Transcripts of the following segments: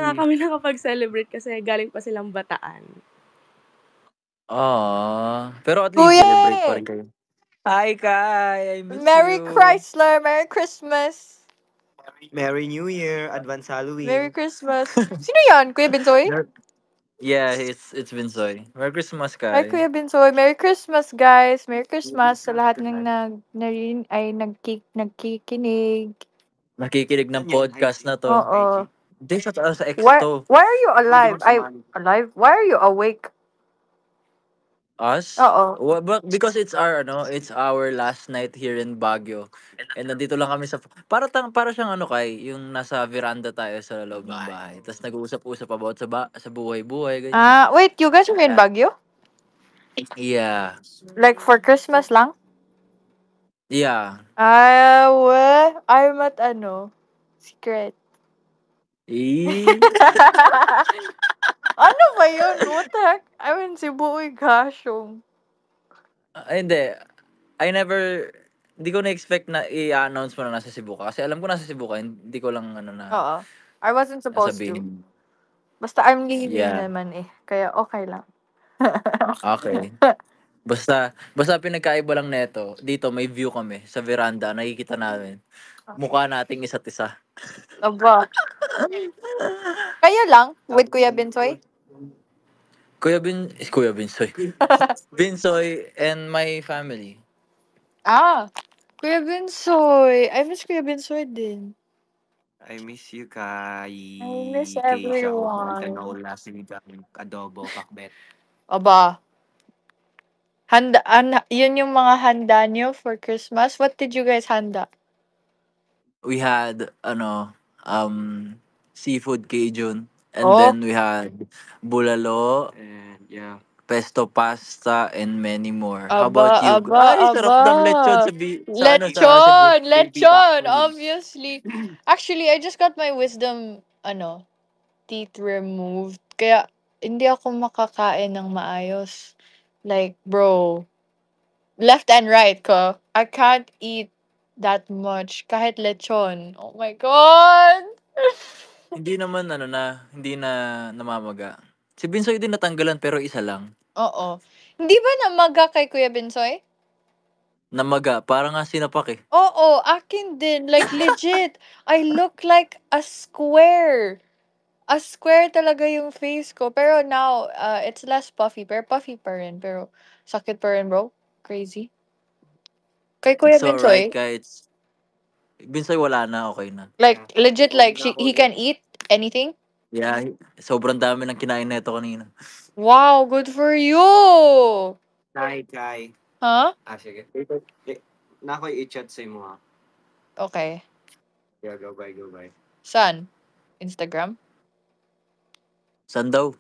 nga kami nakapag-celebrate kasi galing pa silang Bataan. Pero at least Kuya! celebrate pa rin kayo. Hi, Kai! I miss Merry you. Chrysler! Merry Christmas! Merry New Year! Advance Halloween! Merry Christmas! Sino yan? Kuya Binsoy? Yeah, it's Vinsoy. Merry Christmas, Hi, Kai. Kuya Binsoy. Merry Christmas, guys. Merry Christmas sa lahat ng nagkikinig. Nakikinig ng podcast na to. Oo. Hindi, sa ex Why to. are you alive? Alive? Why are you awake? Us? Oo. But because it's our last night here in Baguio. And nandito lang kami para siyang Kai, yung nasa veranda tayo sa loob ng bahay. Tapos nag-uusap-usap about sa buhay-buhay, ganyan. Wait, you guys are in Baguio? Yeah. Like for Christmas lang? Yeah. I'm at secret. Ano ba yun? What the heck? I'm in Cebu, goshong. Hindi. Hindi ko na-expect na i-announce mo na nasa Cebu ka. Kasi alam ko nasa Cebu ka, hindi ko lang Oo. I wasn't supposed to. sabihin. Basta I'm leaving Yeah. naman Kaya okay lang. Okay. Basta pinagkaiba lang neto, dito may view kami sa veranda, nakikita namin. Mukha nating isa't isa. Aba. Kaya lang, with Kuya Binsoy? Kuya Binsoy. Binsoy and my family. Kuya Binsoy. I miss Kuya Binsoy din. I miss you, Kai. I miss Keisha, everyone. canola, sinigang, adobo, pakbet. Aba. Yun yung mga handa nyo for Christmas. What did you guys handa? We had seafood Cajun, and then we had bulalo, And yeah. pesto pasta, and many more. How Aba, about you? aba, Ay, sarap ng lechon aba. sa Cebu. Lechon, obviously. Actually, I just got my wisdom, teeth removed. Kaya, hindi ako makakain ng maayos. Like, bro, left and right ko, I can't eat that much. Kahit lechon. Oh my God! Hindi naman hindi na namamaga. Si Binsoy din natanggalan pero isa lang. Oo. Hindi ba namaga kay Kuya Binsoy? Namaga, parang nga sinapak eh. Oo, akin din. Like, legit. I look like a square. A square talaga yung face ko. Pero now, it's less puffy. Pero puffy pa rin. Pero sakit pa rin, bro. Crazy. Kay Kuya It's alright, Binsoy, kahit Binsoy wala na, okay na. like, legit, like, he can eat anything? Yeah, sobrang dami ng kinain neto kanina. Wow, good for you! Kai. Huh? Sige. Na ako'y i-chat sa mo, ha? Okay. Yeah, go bye. Saan? Instagram? Saan daw?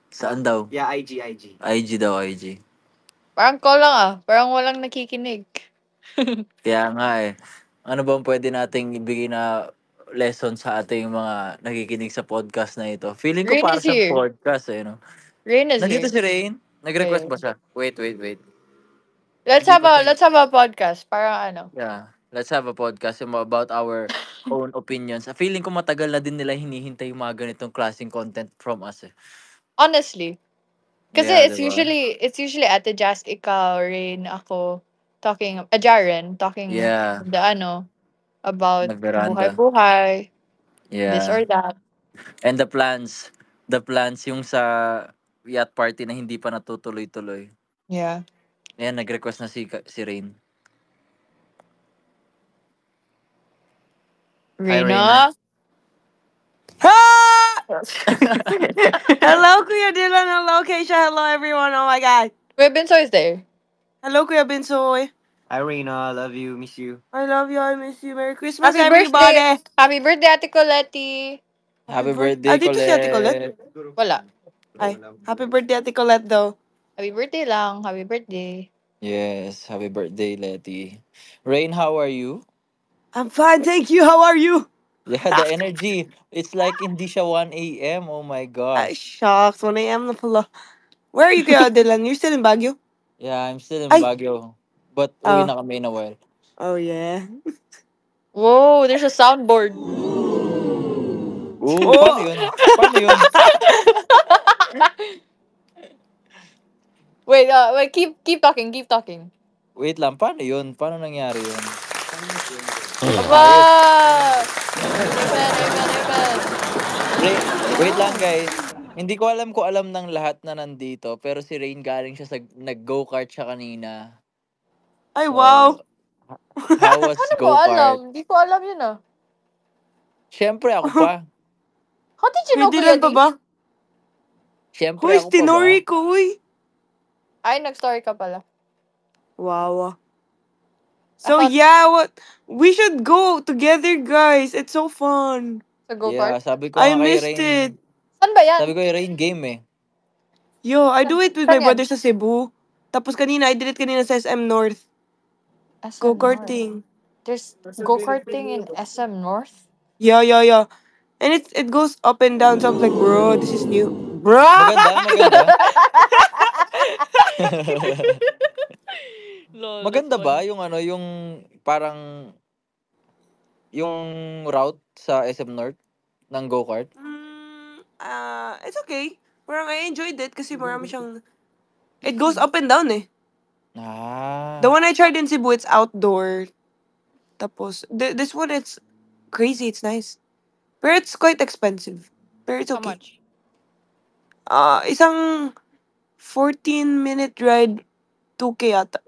Saan daw? Yeah, IG. IG daw, IG. Parang call lang Parang walang nakikinig. Kaya nga eh. Ano bang pwede nating ibigay na lesson sa ating mga nakikinig sa podcast na ito? Feeling ko Rain para is sa here. podcast no? Rain is Nandito here. si Rain? Nag-request Okay. ba siya? Wait. Let's Hindi have pa a podcast. Parang Yeah. Let's have a podcast about our own opinions. Feeling ko matagal na din nila hinihintay yung mga ganitong klaseng content from us eh. Honestly. Kasi Yeah, it's diba? usually Ate Jazz, ikaw, Rain, ako, Jaren, talking Yeah. about Nagveranda. buhay-buhay, this Yeah. or that. And the plans yung sa yacht party na hindi pa natutuloy-tuloy. Yeah. Ayan, nag-request na si Rain. Reina? Hello, Kuya Dylan. Hello, Keisha. Hello, everyone. Oh my God. Kuya Binsoy is there. Hello, Kuya Binsoy. Irina, love you, miss you. I love you. I miss you. Merry Christmas, Happy everybody. birthday! Happy birthday, Ate Coletti! Happy birthday, dito si Ate Colette. Wala. Ay, happy birthday, Ate Colette, daw. Happy birthday lang. Happy birthday. Yes, happy birthday, Letty. Rain, how are you? I'm fine, thank you. How are you? Yeah, the energy. It's like hindi siya 1 a.m. Oh my Ay, gosh. shucks. 1 a.m. na pala. Where are you, Kuya Dylan? You're still in Baguio? Yeah, I'm still in Ay. Baguio. But uwi na kami in a while. Oh, yeah. Whoa, there's a soundboard. Oo, paano yun? Paano yun? Wait, keep talking. Wait lang, paano yun? Paano nangyari yun? Aba! Ayos. Amen. Wait lang guys. Hindi ko alam kung alam ng lahat na nandito, pero si Rain galing siya sa nag-go-kart siya kanina. Ay, So, wow. how was Paano mo go-kart? alam? Di ko alam yun ah. Siyempre ako pa. How did you May know, Kuya Dylan pa D? ba? Siyempre Hoy, ako pa ba? tinori ko, uy. Ay, nag-story ka pala. Wow. I So thought yeah, we should go together, guys. It's so fun. sa Yeah, go-kart. sabi ko I nga kay missed Rain. it. Saan ba yan? Sabi ko kay Rain game eh. Yo, I do it with Saan my yan? brother sa Cebu. Tapos kanina, I did it kanina sa SM North. SM North. Go-karting. There's go-karting in SM North? Yeah. And it goes up and down. So I was like, bro, this is new. Bro! Maganda. Lol, Maganda that's ba funny. yung yung parang yung route sa SM North ng go-kart? It's okay. Parang I enjoyed it kasi marami siyang... It goes up and down eh. The Ah. one I tried in Cebu, it's outdoor. Tapos, this one, it's crazy. It's nice. But it's quite expensive. But it's How okay. much? Isang 14-minute ride, 2K ata.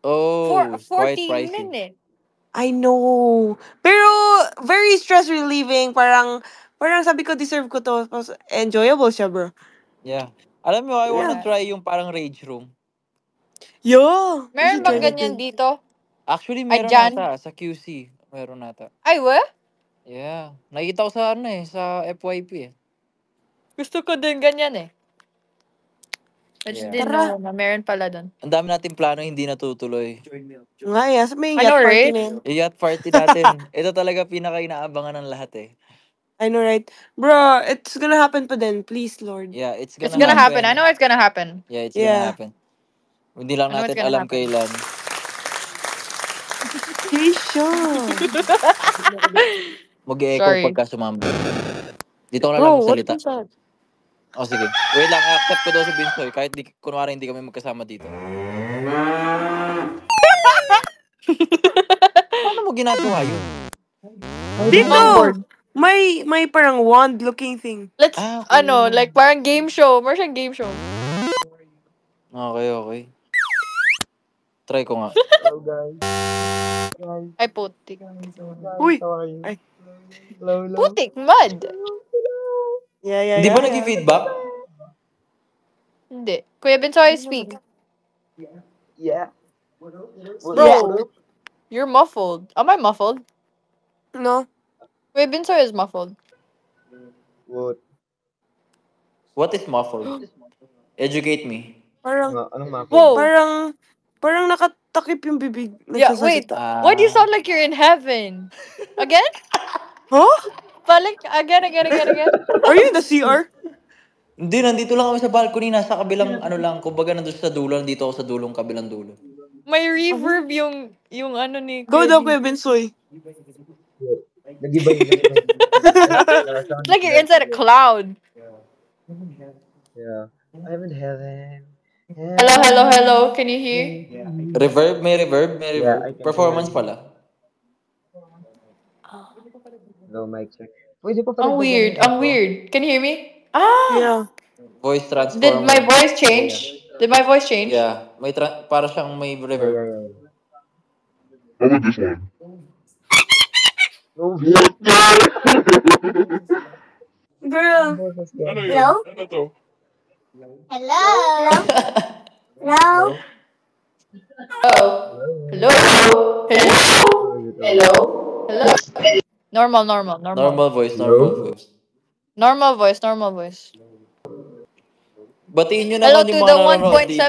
Oh, quite 40 pricey. minutes. I know. Pero, very stress relieving. Parang sabi ko, deserve ko to. Tapos, enjoyable siya, bro. Yeah. Alam mo, I wanna Yeah. try yung parang rage room. Yo! We Meron should try bang that ganyan din. dito? Actually, Ay, meron dyan? nata. Sa QC. Meron nata. Ay, we? Yeah. Nakita ko sa sa FYP eh. Gusto ko din ganyan eh. I just Yeah. didn't Tara. know na meron pala dun. Ang dami nating plano hindi natutuloy. Nga, yeah. Sa may I yacht know, party right? na yan. Yung yacht party natin. Ito talaga pinaka-inaabangan ng lahat eh. I know, right? Bro, it's gonna happen pa din. Please, Lord. Yeah, it's It's gonna gonna happen. I happen. know it's gonna happen. Yeah, it's gonna Yeah. happen. Hindi lang I know it's natin gonna alam happen. kailan. Keisha. Mag-e-echo Sorry. pagka sumama. Dito ko na lang Bro, what magsalita. was that? Oh, sige. Wait lang, i-accept ko daw si Binsoy. Kahit kunwari hindi kami magkasama dito. Paano mo ginagawa yun? Dito! Longboard. May parang wand-looking thing. Let's, Ah, okay. like parang game show. Meron siyang game show. Okay. Try ko nga. Hello guys. Ay, putik. Uy! How are you? Ay. Hello. Putik, mud. Yeah. Hindi ba nag-feedback? Hindi. Kuya Bensoy, speak. Yeah. Bro, you're muffled. Am I muffled? No? Kuya Bensoy is muffled. What? What is muffled? Educate me. Parang, Anong mako? Whoa. parang nakatakip yung bibig. Yeah, wait. Nagsasalita. Why do you sound like you're in heaven? Again? Huh? Balik, again. Are you in the CR? Hindi, nandito lang kami sa balcony. Nasa kabilang lang. Kumbaga nandun sa dulo. Nandito ako sa dulong kabilang dulo. May reverb yung ano ni Go Kuya daw, D. Kuya Binsoy. Nag-iba yun. It's like you're inside a cloud. Yeah. I'm in heaven. Hello. Can you hear? Reverb? May reverb? Yeah, I can Performance hear. pala. No mic check. Pwede pa pala Ang weird. Can you hear me? Yeah. Voice transformer. Did my voice change? Yeah. May para siyang may reverb. Yeah. No. Bro. Hello. Hello. Normal Normal voice. Normal voice. Batiin nyo Hello naman to yung the mga nanonood dito.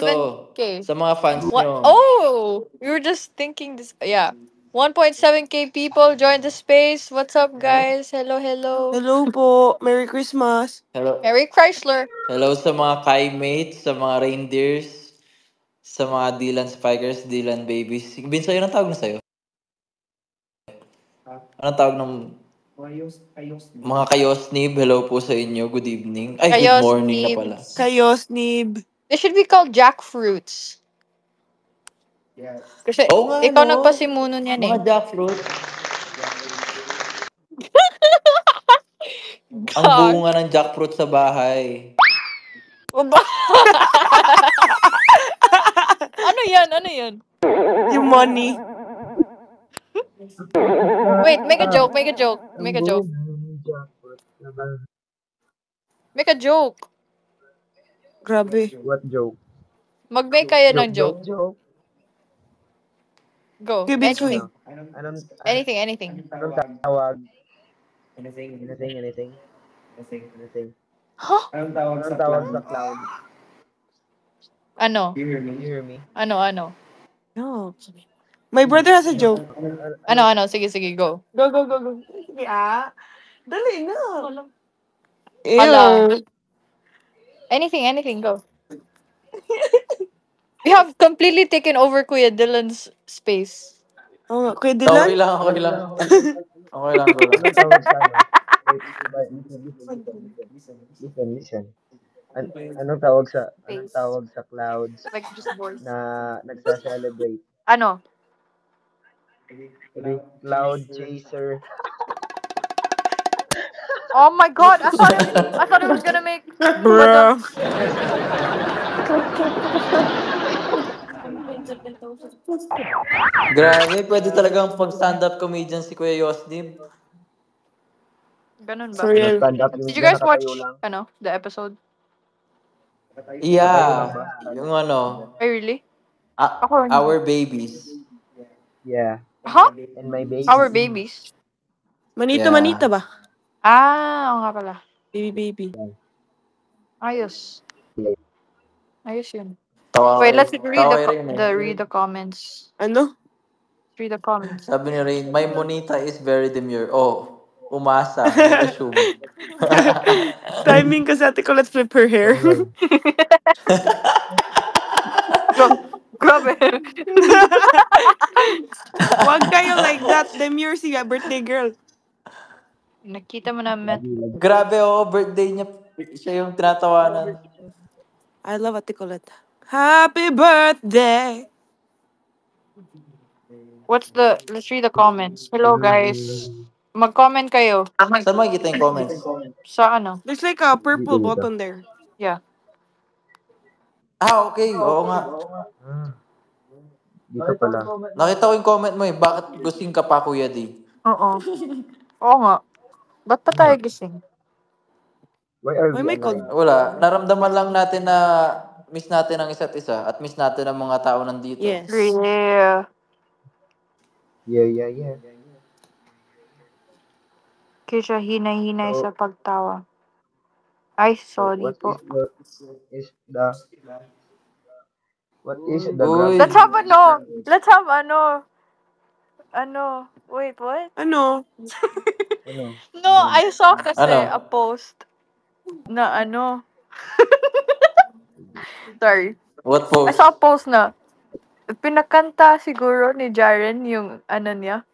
1.7K. Sa mga fans What? nyo. Oh, we were just thinking this. Yeah, 1.7K people joined the space. What's up, guys? Hello. Hello po. Merry Christmas. Hello. Merry Chrysler. Hello sa mga Kai-mates, sa mga reindeers, sa mga Dylan Spikers, Dylan Babies. Binsoy, anong tawag na sa'yo? Anong tawag ng Mga kayosnib, hello po sa inyo. Good evening. Ay, good Kayos morning na pala. nibs. Kayos, Nib. They should be called jackfruits. Kasi Oo nga, ikaw no? nagpasimuno niyan Mga eh. jackfruit. Ang Gag. bunga ng jackfruit sa bahay. Ano yan? Ano yan? Yung money. Wait, make a joke. Make a joke. Make a joke. Make a joke. Grabe. What joke? Mag-make kayo ng Joke, joke. joke. Go. Okay, Binsoy. Anything. Anong Anything. tawag? Anything? Huh? Anong tawag sa cloud? Ano? You hear me? Ano? No. My brother has a joke. Ano? Sige, go. Go. Sige, dali na. Hala. Ew. Anything, go. We have completely taken over Kuya Dylan's space. Oo nga. Kuya Okay Dylan? lang, okay lang. Okay lang, go lang. Anong tawag sa ano? Wait, listen. Anong tawag sa clouds Like just voice. na nagsa-celebrate? Ano? Cloud chaser. Oh my god, I thought it was gonna make Bro. Grabe, pwede talagang pag-stand-up comedian si Kuya Yosnib. Ganun For ba? real. Stand up Did you guys watch lang. the episode? Yeah, yung Ay, really? Our Babies. Yeah. Huh? And my baby. Our babies? Yeah. Manita ba? Oo nga pala. Baby. Ayos yun. Tawa Wait, kayo. let's Tawa kayo rin eh. read the comments. Ano? Read the comments. Sabi ni Rain, my monita is very demure. Oh, umasa, nag-assume. Timing kasi ate ko, let's flip her hair. Grabe. Wag kayo like that. Demure si birthday girl. Nakita mo na Grabe, birthday niya. Siya yung tinatawanan. I love Ate Colette. Happy birthday! let's read the comments. Hello guys. Mag-comment kayo. Saan makikita yung comments? Sa ano? There's like a purple button there. Yeah. Okay. Oo nga. Dito pala. Nakita ko yung comment mo eh. Bakit gusing ka pa, Kuya D? Oo. Oo nga. Ba't pa tayo gising? Why are Why we may code? Wala. Naramdaman lang natin na miss natin ang isa't isa at miss natin ang mga tao nandito. Yes. Yeah. Yeah. Kaya hinay-hinay sa pagtawa. Ay, sorry What po. What is the Uy. Let's have wait, what? Ano? No, I saw kasi Ano? a post na sorry. What I post? saw a post na pinakanta siguro ni Jaren yung niya.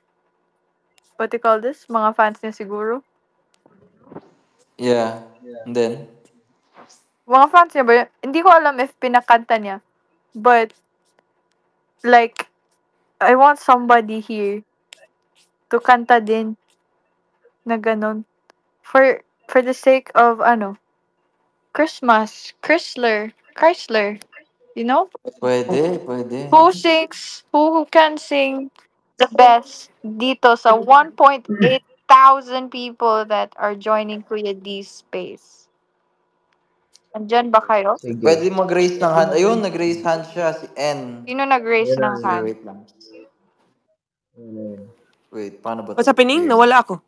What do you call this? Mga fans niya siguro. Yeah. And then? Mga fans niya ba yun? Hindi ko alam if pinakanta niya. But, like, I want somebody here to kanta din na ganon. For the sake of, Christmas. Chrysler. You know? Pwede. Who can sing the best dito sa 1.8 thousand people that are joining Kuya D's space? Andyan ba kayo? Sige. Pwede mag-raise ng hand. Ayun, nag-raise hand siya. Si N. Sino nag-raise ng Sige, hand? wait lang. Wait, paano ba What's happening? Nawala ako.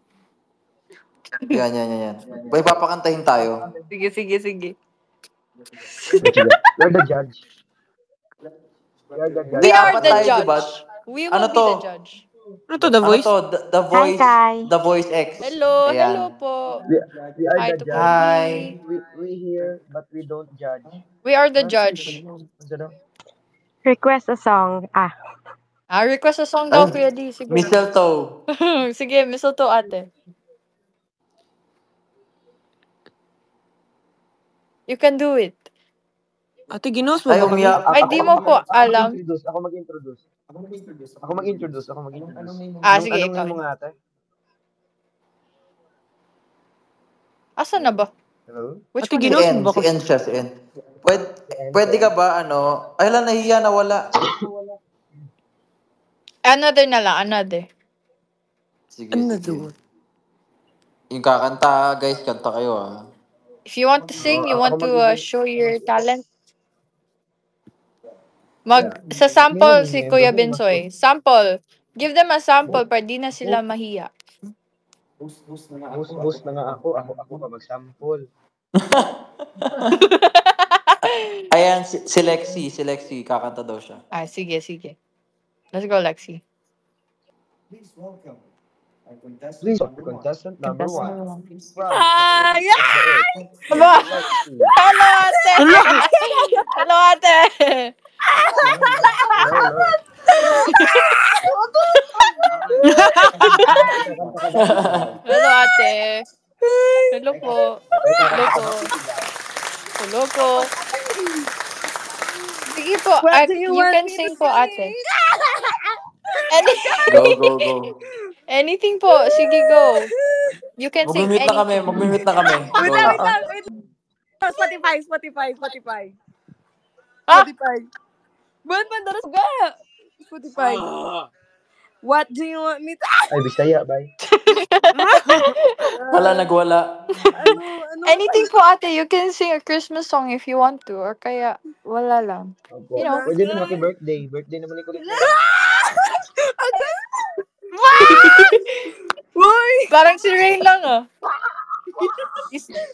Yan. May papakantahin tayo. Sige. You're the judge. We are apat the tayo, judge. diba? We will Ano be to? the judge. Ano to, The Voice? The Voice. The Voice X. Hello Ayan. po. We are Hi the to judge. Hi. We hear, but we don't judge. We are the judge. Request a song. Request a song daw, Ay, Kuya D. Sige. Mistletoe. Sige, mistletoe ate. You can do it. Ate, ginos mo Ay, ba kami? umiyak. Ay, di mo po alam. Ako mag-introduce. Sige, Anong ikaw. name mo nga ate? Asan na ba? Hello? Which Ate, one Si is ginos it? mo N, ba si kami? N siya, si N. Pwede ka ba, ay lang, nahiya na wala. Another na lang, another. Sige, Another sige. one. Yung kakanta, guys, kanta kayo ah. If you want to sing, you want to show your talent, sa sample si Kuya Bensoy. Sample. Give them a sample para di na sila mahiya. Host na nga ako ka mag-sample. Ayan, si Lexi, kakanta daw siya. Sige, sige. Let's go, Lexi. Please, contestant number 1. From Hi! the of the earth, Aba! Lexi. Hello, ate! Hello! Hello, ate! Hello. Kakanta ka ba, Ate? Hello, ate. Hello po. Ate, Hello kakanta ka po. ba, Ate? Hello po. Sige po. What do you You want can me to sing po, ate. sing? Any- Anything po. Sige, go. You can sing Mag-mute na kami, anything. mag-mute na kami. Wait Go. lang, wait lang, wait lang. Spotify. Ah! Spotify. Buwan pa, daras ga. Spotify. What do you want me to... Ay, Bisaya, bye. Hala, nagwala. Ano? Anything po, ate. You can sing a Christmas song if you want to. Or kaya, wala lang. Opo. You know. Pwede naman happy birthday. Birthday naman ni Kulit na. Uy! Parang si Rain lang, ah.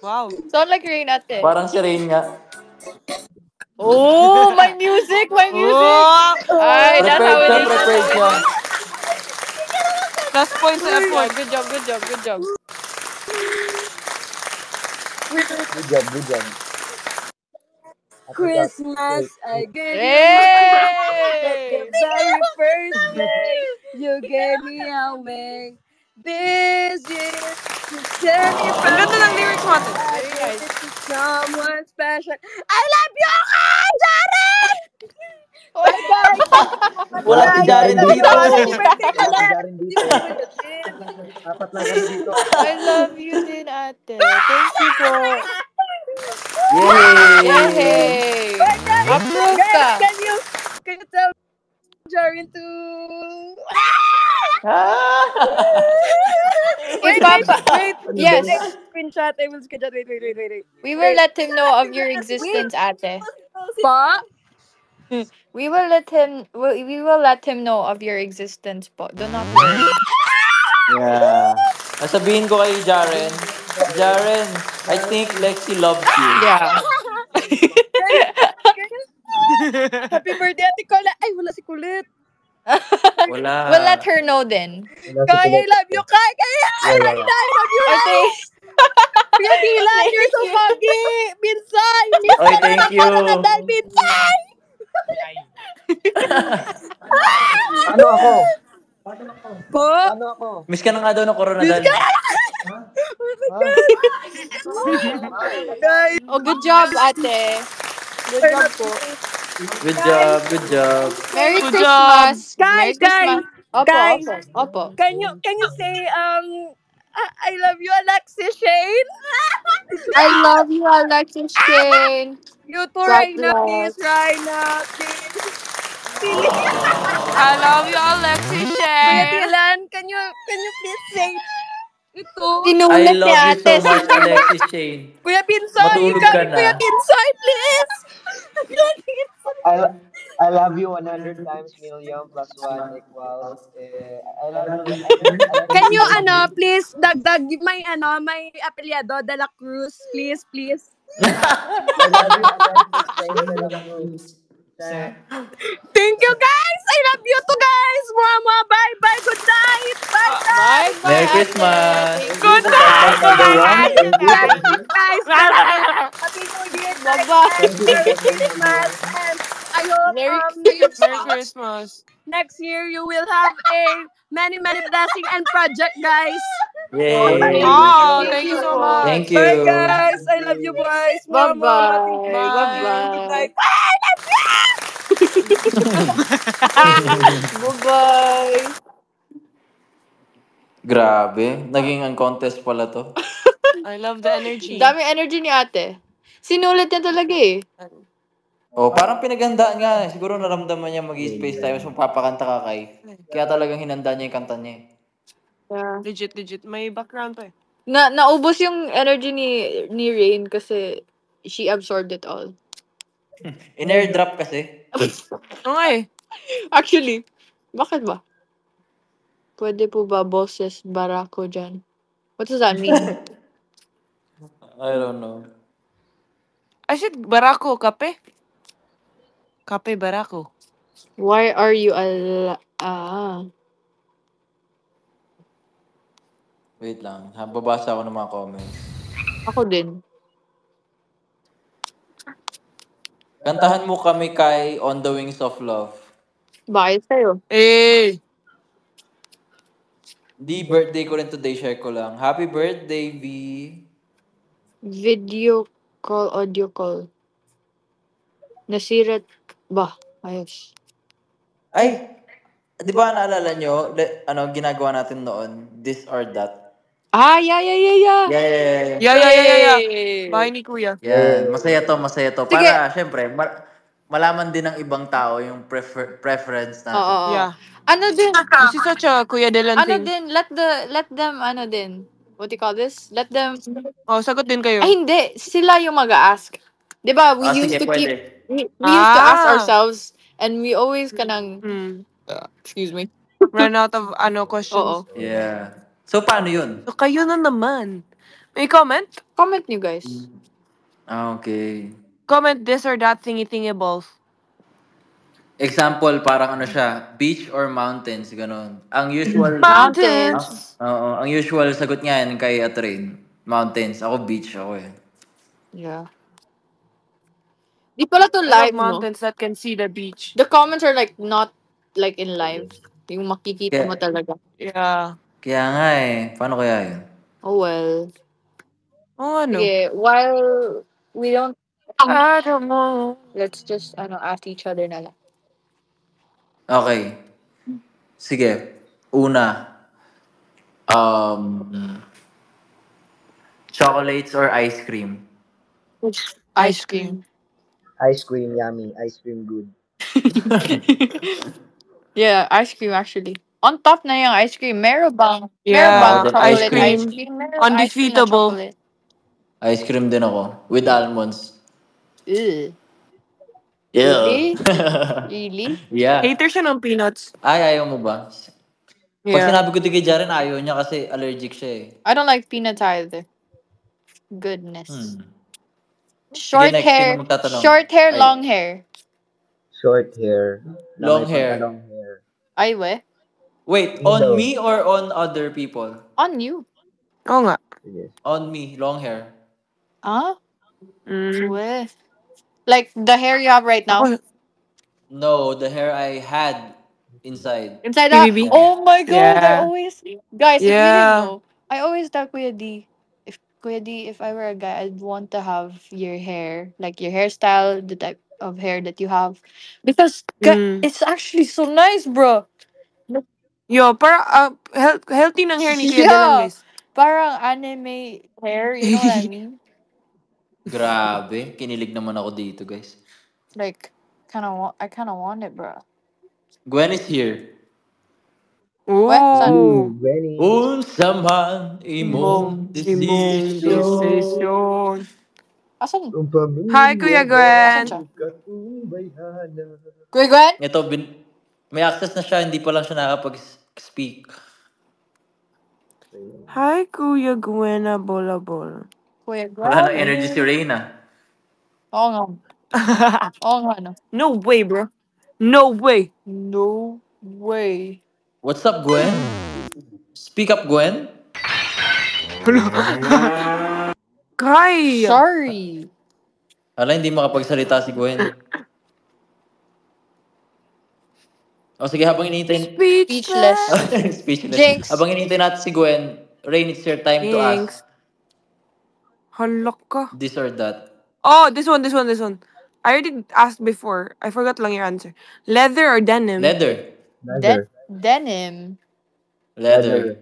Wow. Sound like Rain, ate. Parang si Rain nga. Oh, my music, my music. Oh! Ay, that's how it is. Prepared siya. Plus points sa effort. Good job. Good job. Christmas, I gave you Hey! the very first day you gave me away. This year, you sent me Ang from ganda ng lyrics mo, ate. Very nice. to someone special. I love you, Jaren! Bye, guys! Wala si Jaren dito. Happy birthday, Wala si Jaren! Jaren dito. Apat lang kami dito. I love you din, ate. Thank you po. Yay! Yay! Approve ka. Guys, can you tell Jaren to... Wait. Yes. I will screenshot. Wait. We will let him know of your existence, ate. Pa? We will let him know of your existence po. Do not worry. Yeah. Nasabihin ko kay Jaren, I think Lexi loves you. Yeah. Happy birthday, Ate Cola. Ay, wala si Kulit. Wala. We'll let her know then. Kai, I love you. Kai, I love you. Okay. Kuya Dylan, you're so foggy. Binsay, miss Oy, ka na thank ng you. Nadal, Binsay. Ano ako? Po? Ano ako? Miss ka na nga daw ng Coronadal. Guys, Oh, good job, ate. Good job po. Good job. Merry Good Christmas. job. Merry Guys, Christmas. Opo. can you say I love you, Alexis Shane? I love you, Alexis Shane. You too, God Raina, please, please. I love you, Alexis Kuya Shane. Dylan, can you please say ito? I Sinulat ni love you ate. so much, Alexis Shane. Kuya Pinsay, Matulog ka na. Kuya Pinsay, please. I love you 100 times million plus 1 equals I love you. Can you please dagdag my apelyado De La Cruz, please. I love you, Alexis Shane de la Cruz. Thank you, guys. I love you too, guys. Mama, bye. Good night. Bye, guys. Bye, Merry ate. Christmas. Good night. Guys. Happy New Year, guys. Bye-bye. And Merry Christmas. And I hope Merry Merry Christmas. next year you will have a many blessing and project, guys. Yay. Oh, thank you so much. Thank Bye, you. guys. I I love you, boys. Mwah, mwah. Mati. Bye-bye. Love you. Bye. Good Bye-bye. night. I love Bye-bye. Grabe, naging ang contest pala to. I love the energy. Dami energy ni ate. Sinulit niya talaga eh. Oh, parang pinaghandaan nga. Siguro naramdaman niya mag-space tayo mas magpapakanta ka kay. Kaya talagang hinanda niya yung kanta niya. Yeah. Legit. May background pa eh. Naubos yung energy ni Rain kasi she absorbed it all. In-airdrop kasi. Oo nga eh. Actually, bakit ba? Pwede po ba boses barako dyan? What does that mean? I don't know. I said barako, kape. Kape barako. Why are you Wait lang. Babasa ako ng mga comments. Ako din. Kantahan mo kami kay On the Wings of Love. Bakit sa'yo? Eh. Di birthday ko rin today, share ko lang. Happy birthday, V. Video call, audio call. Nasirat ba? Ayos. Ay, di ba naalala nyo, ginagawa natin noon, this or that? Ah, yeah. Yeah. Yeah. Yay! Bahay ni Kuya. Yan, masaya to. Sige. Para, syempre, malaman din ng ibang tao yung preference Oo. natin. Yeah. Ano din? This is such a Kuya Dylan Ano thing. din? Let them, ano din? What do you call this? Let them... Oh, sagot din kayo. Ay, hindi. Sila yung mag-a-ask. Diba, we used Sige, to keep... pwede. We used to ask Ah. ourselves and we always kanang... excuse me. Run out of questions. Oo. Yeah. So, paano yun? So, kayo na naman. May comment? Comment nyo, guys. Okay. Comment this or that thingy balls. Example, parang ano siya, beach or mountains, ganun. Ang usual... Mountains. Oo, ang usual sagot nga yan kay Atrain. Mountains. Ako beach ako eh. Yeah. Di pala to I love live, no? mountains that can see the beach. The comments are like not like in live. Yung makikita mo talaga. Yeah. Kaya nga eh. Paano kaya yun? Oh well. Oh, ano? Sige, while we don't... I don't know. Let's just ask each other na lang. Okay. Sige. Una. Chocolates or ice cream? Ice cream. Ice cream, yummy. Ice cream, good. Yeah, ice cream actually. On top na yung ice cream. Meron bang Yeah, ice chocolate cream. ice cream? Meron Undefeatable. ice cream na chocolate. Ice cream din ako. With almonds. Ew. Ew. Really? Yeah. Hater siya ng peanuts. Ay, ayaw mo ba? Pag Yeah. sinabi ko din kay Jaren, ayaw niya kasi allergic siya eh. I don't like peanuts either. Goodness. Sige, next, sino magtatanong? Short hair, Ay. long hair. Short hair. na Long may hair. pagka-long hair. Ay, we. Wait, No. on me or on other people? On you. Oo nga. Sige. On me, long hair. Ah? Mm. We. Like the hair you have right now? Ako, No, the hair I had inside. Inside out? PBB? Oh my god, I Yeah. always... Guys, if you didn't Yeah. know, I always tell Kuya D, if I were a guy, I'd want to have your hair, like your hairstyle, the type of hair that you have. Because it's actually so nice, bro. Yo, para healthy ng hair ni Kuya Dylan, Yeah. guys. Parang anime hair, you know what I mean? Grabe, kinilig naman ako dito, guys. Like, I kind of want it, bro. Gwen is here. Ooh. Benny. Unsa man imong desisyon. Desisyon. Asan? Ang pamilya Hi, Kuya Gwen. Asan siya? katungbayhana. Kuya Gwen? Ito, may access na siya, hindi pa lang siya nakapag-speak. Hi, Kuya Gwen Bola. Kuya Gwen? Wala na energy si Reyna. Oo nga. Oo nga, no? No way, bro. No way. No way. What's up, Gwen? Speak up, Gwen. Kai. Sorry. Hala, hindi makapagsalita si Gwen. O sige, habang inintay... Speechless. Speechless. Jinx. Habang inintay natin si Gwen, Rain, it's your time to Thanks. ask. Hala ka. This or that. Oh, this one. I already asked before. I forgot lang your answer. Leather or denim? Leather. Leather. Denim. Leather.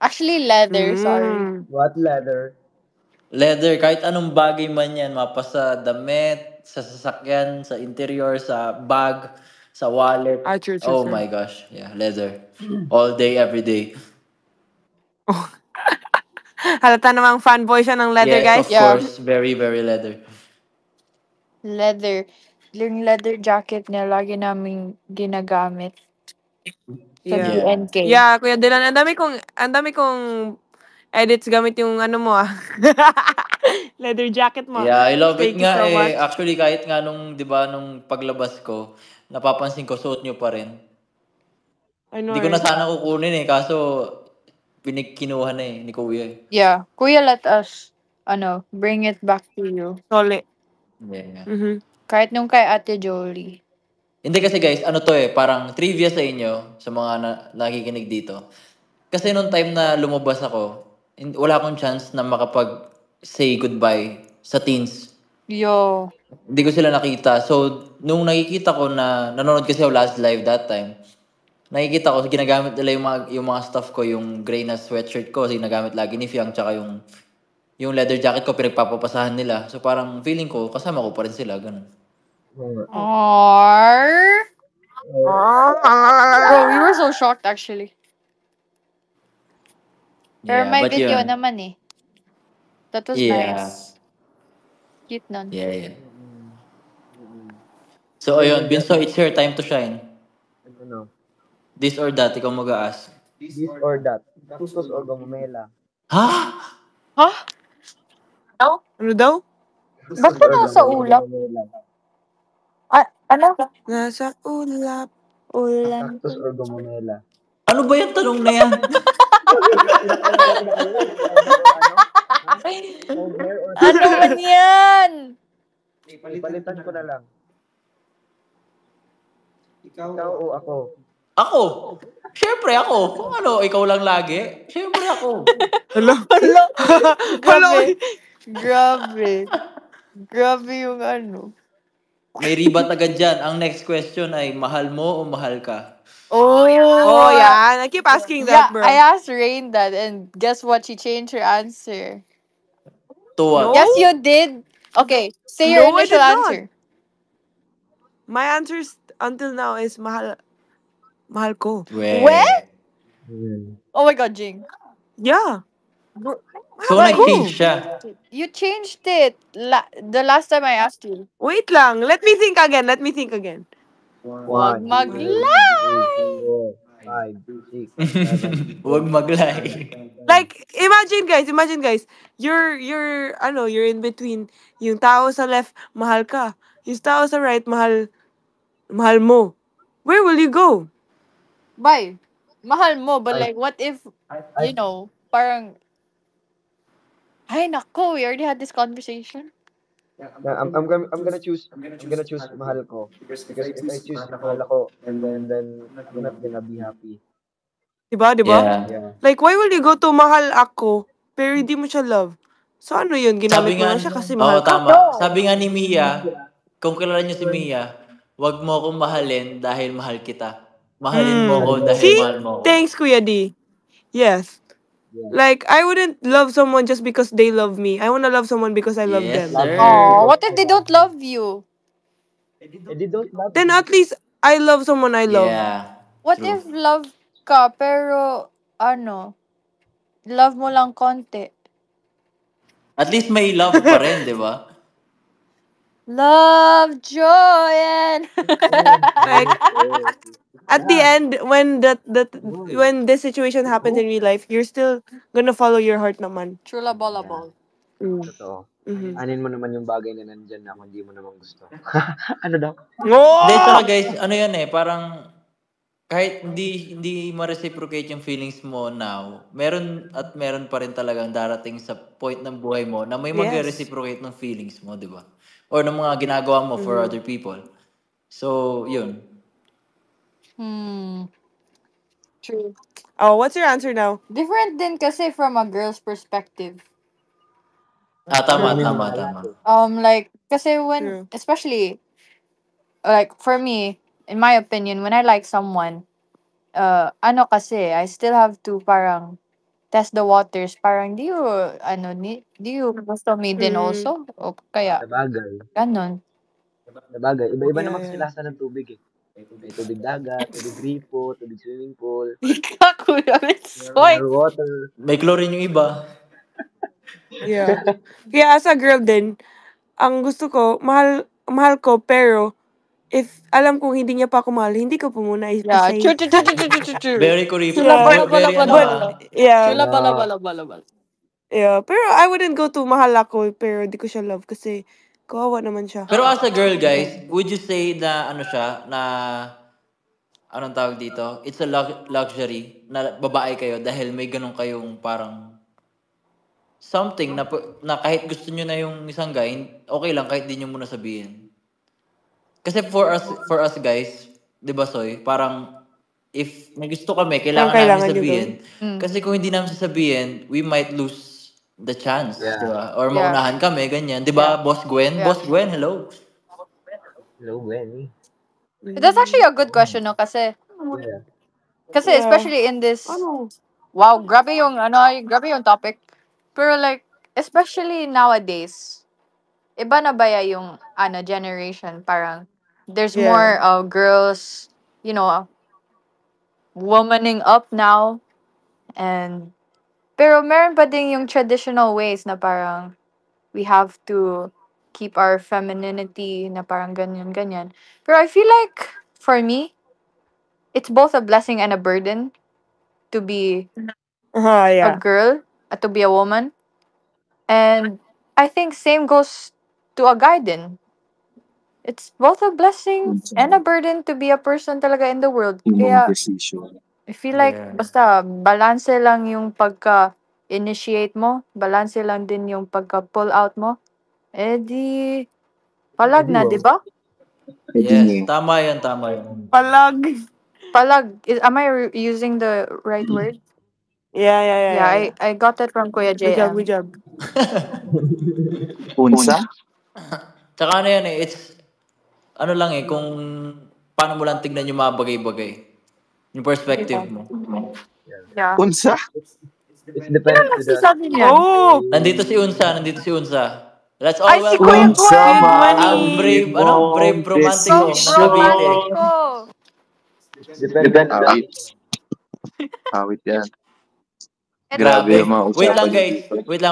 Actually, leather. Sorry. Mm. What leather? Leather, kahit anong bagay man yan, mapa sa damit, sa sasakyan, sa interior, sa bag, sa wallet. Ah, true. Oh my gosh. Yeah, leather. All day, every day. Oh. Halata namang fanboy siya ng leather, Yes, of guys. Yeah. course. Very, very leather. Leather. Yung leather jacket niya, lagi naming ginagamit sa Yeah. Yeah. BNK. Yeah, Kuya Dylan, ang dami kong edits gamit yung ano mo ah. Leather jacket mo. Yeah, I love it Thank you nga so eh. much. Actually, kahit nga nung, di ba, nung paglabas ko, napapansin ko, suot nyo pa rin. I know, Hindi ko na right? sana kukunin eh, kaso kinuha na eh, ni Kuya eh. Yeah. Kuya, let us, bring it back to you. Solid. Yeah. Mm-hmm. Kahit nung kay Ate Jolie. Hindi kasi guys, ano to eh, parang trivia sa inyo, sa mga nakikinig dito. Kasi nung time na lumabas ako, wala akong chance na makapag-say goodbye sa teens. Yo. Hindi ko sila nakita. So, nung nakikita ko na, nanonood kasi ako last live that time, nakikita ko, ginagamit nila yung mga stuff ko, yung gray na sweatshirt ko, ginagamit lagi ni Fiang, tsaka yung leather jacket ko, pinagpapapasahan nila. So, parang feeling ko, kasama ko pa rin sila, ganun. Aww. Bro, we were so shocked actually. Pero Yeah, may but video yun. naman eh. That was Yeah. nice. Cute nun. Yeah. Mm-mm. So, Same ayun, with Binso, that. it's your time to shine. Ano? This or that, ikaw mag-a-ask. This or that. Kaktus or gumamela. Ha? Huh? Ano daw? Kaktus Basta or nasa ulap. gumamela. Ano? Nasa ulap. Ulan. Kaktus or gumamela. Ano ba yung tanong na yan? Ina kayo? Ina or ano? Ha? Long hair or short Ano hair? man yan? Ipalitan ko na lang. Ikaw o ako? Ako. Siyempre ako. Kung ano, ikaw lang lagi. Siyempre ako. Hello? Hala. Hello? Grabe. Grabe. Grabe yung ano. May ribat agad dyan. Ang next question ay, mahal mo o mahal ka? Oh. Oh, yeah. I keep asking Yeah, that, bro. I asked Rain that and guess what? She changed her answer. To what? No? Yes, you did. Okay, say your No, I initial did not. answer. My answers until now is mahal ko. Where? Hmm. Oh my god, Jing. Yeah. So, Mahal ko. nag-change siya. You changed it the last time I asked you. Wait lang. Let me think again. Wag 1, 2, mag-lie. 3, 4, 5, 6, 7, Huwag 8, maglay. 9, 10. Like, imagine guys. You're in between. Yung tao sa left, mahal ka. Yung tao sa right, mahal mo. Where will you go? Bye. Mahal mo, but I- like, what if, parang, ay nako, we already had this conversation. Yeah, I'm gonna choose mahal ko because if I choose mahal ako, then I'm not gonna be happy. Diba? Yeah. Yeah. Like, why will you go to mahal ako, pero hindi mo siya love? So, ano yun? Ginamit Sabi mo nga, lang siya kasi mahal ka? tama. No. Sabi nga ni Mia, kung kilala niyo si Mia, wag mo akong mahalin dahil mahal kita. Mahalin mo ako dahil See? mahal mo ako. Thanks, Kuya D. Yes. Yeah. Like, I wouldn't love someone just because they love me. I wanna love someone because I love Yes, them. sir. Oh, what if they don't love you? They don't love Then me. at least, I love someone I love. Yeah. What True. if love ka, pero, love mo lang konti? At least may love pa rin, di ba? Love, joy, and... Like, at the end, when when this situation happens in real life, you're still gonna follow your heart naman. Trula bolabol. Mm. Totoo. Mhm. Anin mo naman yung bagay na nandyan na kung hindi mo naman gusto. Ano daw? Hindi, tsaka Oh! guys, ano yan eh, parang kahit hindi ma-reciprocate yung feelings mo now, meron pa rin talagang darating sa point ng buhay mo na may Yes. mag-reciprocate ng feelings mo, di ba? Or ng mga ginagawa mo for other people. So, yun. True. Oh, what's your answer now? Different din kasi from a girl's perspective. Tama, Marami tama, mga tama. lahat Like, kasi when, True. especially, like, for me, in my opinion, when I like someone, ano kasi, I still have to parang test the waters. Parang, do you gusto me din Mm. also? O kaya, Sabagay. ganon. Sabagay. Iba-iba Yeah, naman kasi yeah. lasa ng tubig eh. May tubig dagat, tubig gripo, tubig swimming pool, Ika, kuya, it's mineral fine. water. May chlorine yung iba. Yeah. Kaya as a girl din, ang gusto ko, mahal ko, pero if alam kong hindi niya pa ako mahal, hindi ko pa muna Yeah, i-say. true. Very kurip. Chula Yeah. bala bala Very bala ano But, bala. yeah. Chula bala Yeah. bala bala bala. Yeah. Pero I wouldn't go to mahal ako, pero di ko siya love kasi kawawa naman siya. Pero as a girl, guys, would you say na ano siya, na anong tawag dito? It's a luxury na babae kayo dahil may ganun kayong parang something na kahit gusto nyo na yung isang guy, okay lang kahit di nyo muna sabihin. Kasi for us guys, 'di ba Soy, parang if may gusto kami, Parang kailangan namin kailangan nyo sabihin. gawin. Kasi kung hindi namin sasabihin, we might lose the chance, 'di Yeah. ba? Or Yeah. maunahan kami, ganyan. 'Di ba, Boss Gwen? Yeah. Boss Gwen, hello. Hello, Benny. That's actually a good question, no? Kasi Yeah. Yeah. especially in this, Ano? wow, grabe yung topic. Pero like, especially nowadays, iba na ba yung generation? Parang, there's Yeah. more girls, womaning up now. And, pero meron pa din yung traditional ways na parang, we have to keep our femininity na parang ganyan. Pero I feel like, for me, it's both a blessing and a burden to be a Yeah. girl, to be a woman. And I think same goes to a guy din. It's both a blessing and a burden to be a person talaga in the world. Kaya I feel like Yeah. basta balance lang yung pagka-initiate mo, balance lang din yung pagka-pull out mo. Eh di palag Edi na, wow. di ba? Yes, tama 'yan, tama 'yan. Palag. Palag. Am I using the right word? Yeah, Yeah. I got it from Kuya Good job, good JM. job. Unsa? Tsaka ano yan it's ano lang kung paano mo lang tignan yung mga bagay-bagay. Yung perspective mo. Yeah. Unsa? It's depends to the Sabi niyan. Oh! Nandito si Unsa. Let's Ay, all si welcome Kuya Unsa Gwen! Good man ang money! brave imong romantiko ng Cavite. desisyon. Romantico! depends to the Awit. Awit yan. Ito, Grabe yung Grabe. mga Wait usapan lang niyo guys. dito. Wait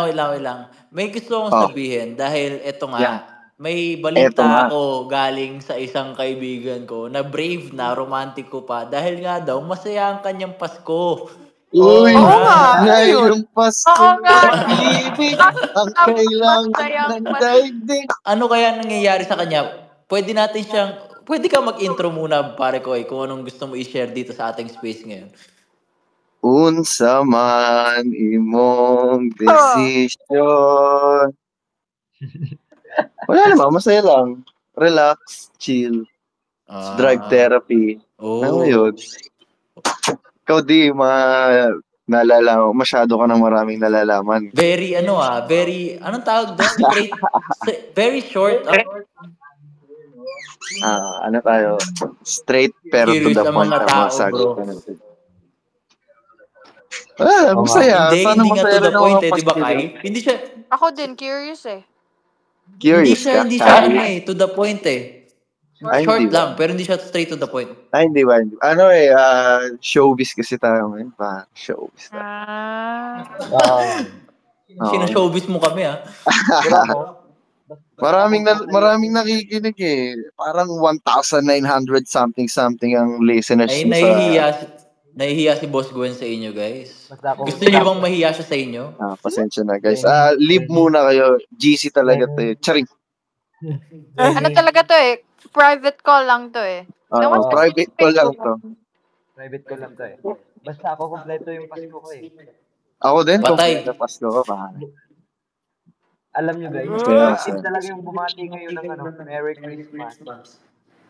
lang. May gusto akong Oh, sabihin dahil eto nga, may eto nga. balita ako galing sa isang kaibigan ko na brave na, romantiko pa dahil nga daw masaya ang kanyang Pasko. Uy, Oo nga, Alright. ano yun? ngayong Paskong nga. pag-ibig ang kailangan ng daigdig. Ano kaya nangyayari sa kanya? Pwede ka mag-intro muna pare ko kung anong gusto mo i-share dito sa ating space ngayon. Unsa man imong desisyon. Wala naman, masaya lang. Relax, chill, drug therapy. Ano yun? Ikaw di masyado ka ng maraming nalalaman. Very anong tawag doon? Very short, Ano tayo? Straight pero to curious the ang point mga ang mga tao, sagot bro. natin. Masaya. Sana Hindi nga masaya to the rin ako point ng di ba Pasko. Kai? Hindi siya, Ako din, curious eh. Curious ka? hindi siya to the point Ay, Short hindi ba? lang, pero hindi siya straight to the point. Ay, hindi ba? Ano showbiz kasi tayo ngayon pa. Showbiz tayo. Sino Oo. showbiz mo kami Pero ako, Maraming nakikinig eh. Parang 1,900 something ang listeners Ay, mo sa nahihiya si Boss Gwen sa inyo, guys. basta ako, Gusto niyo bang mahiya siya sa inyo? pasensya na guys. Leave muna kayo. GC talaga to eh. Charing. Ano talaga to eh? Private call lang to eh. Private call lang to. private ko lang to eh. Basta ako, kompleto yung Pasko ko eh. Ako din, Patay. kompleto Pasko ko pa. Alam nyo guys, Kaya, Steve talaga yung bumati ngayon ng Merry Christmas.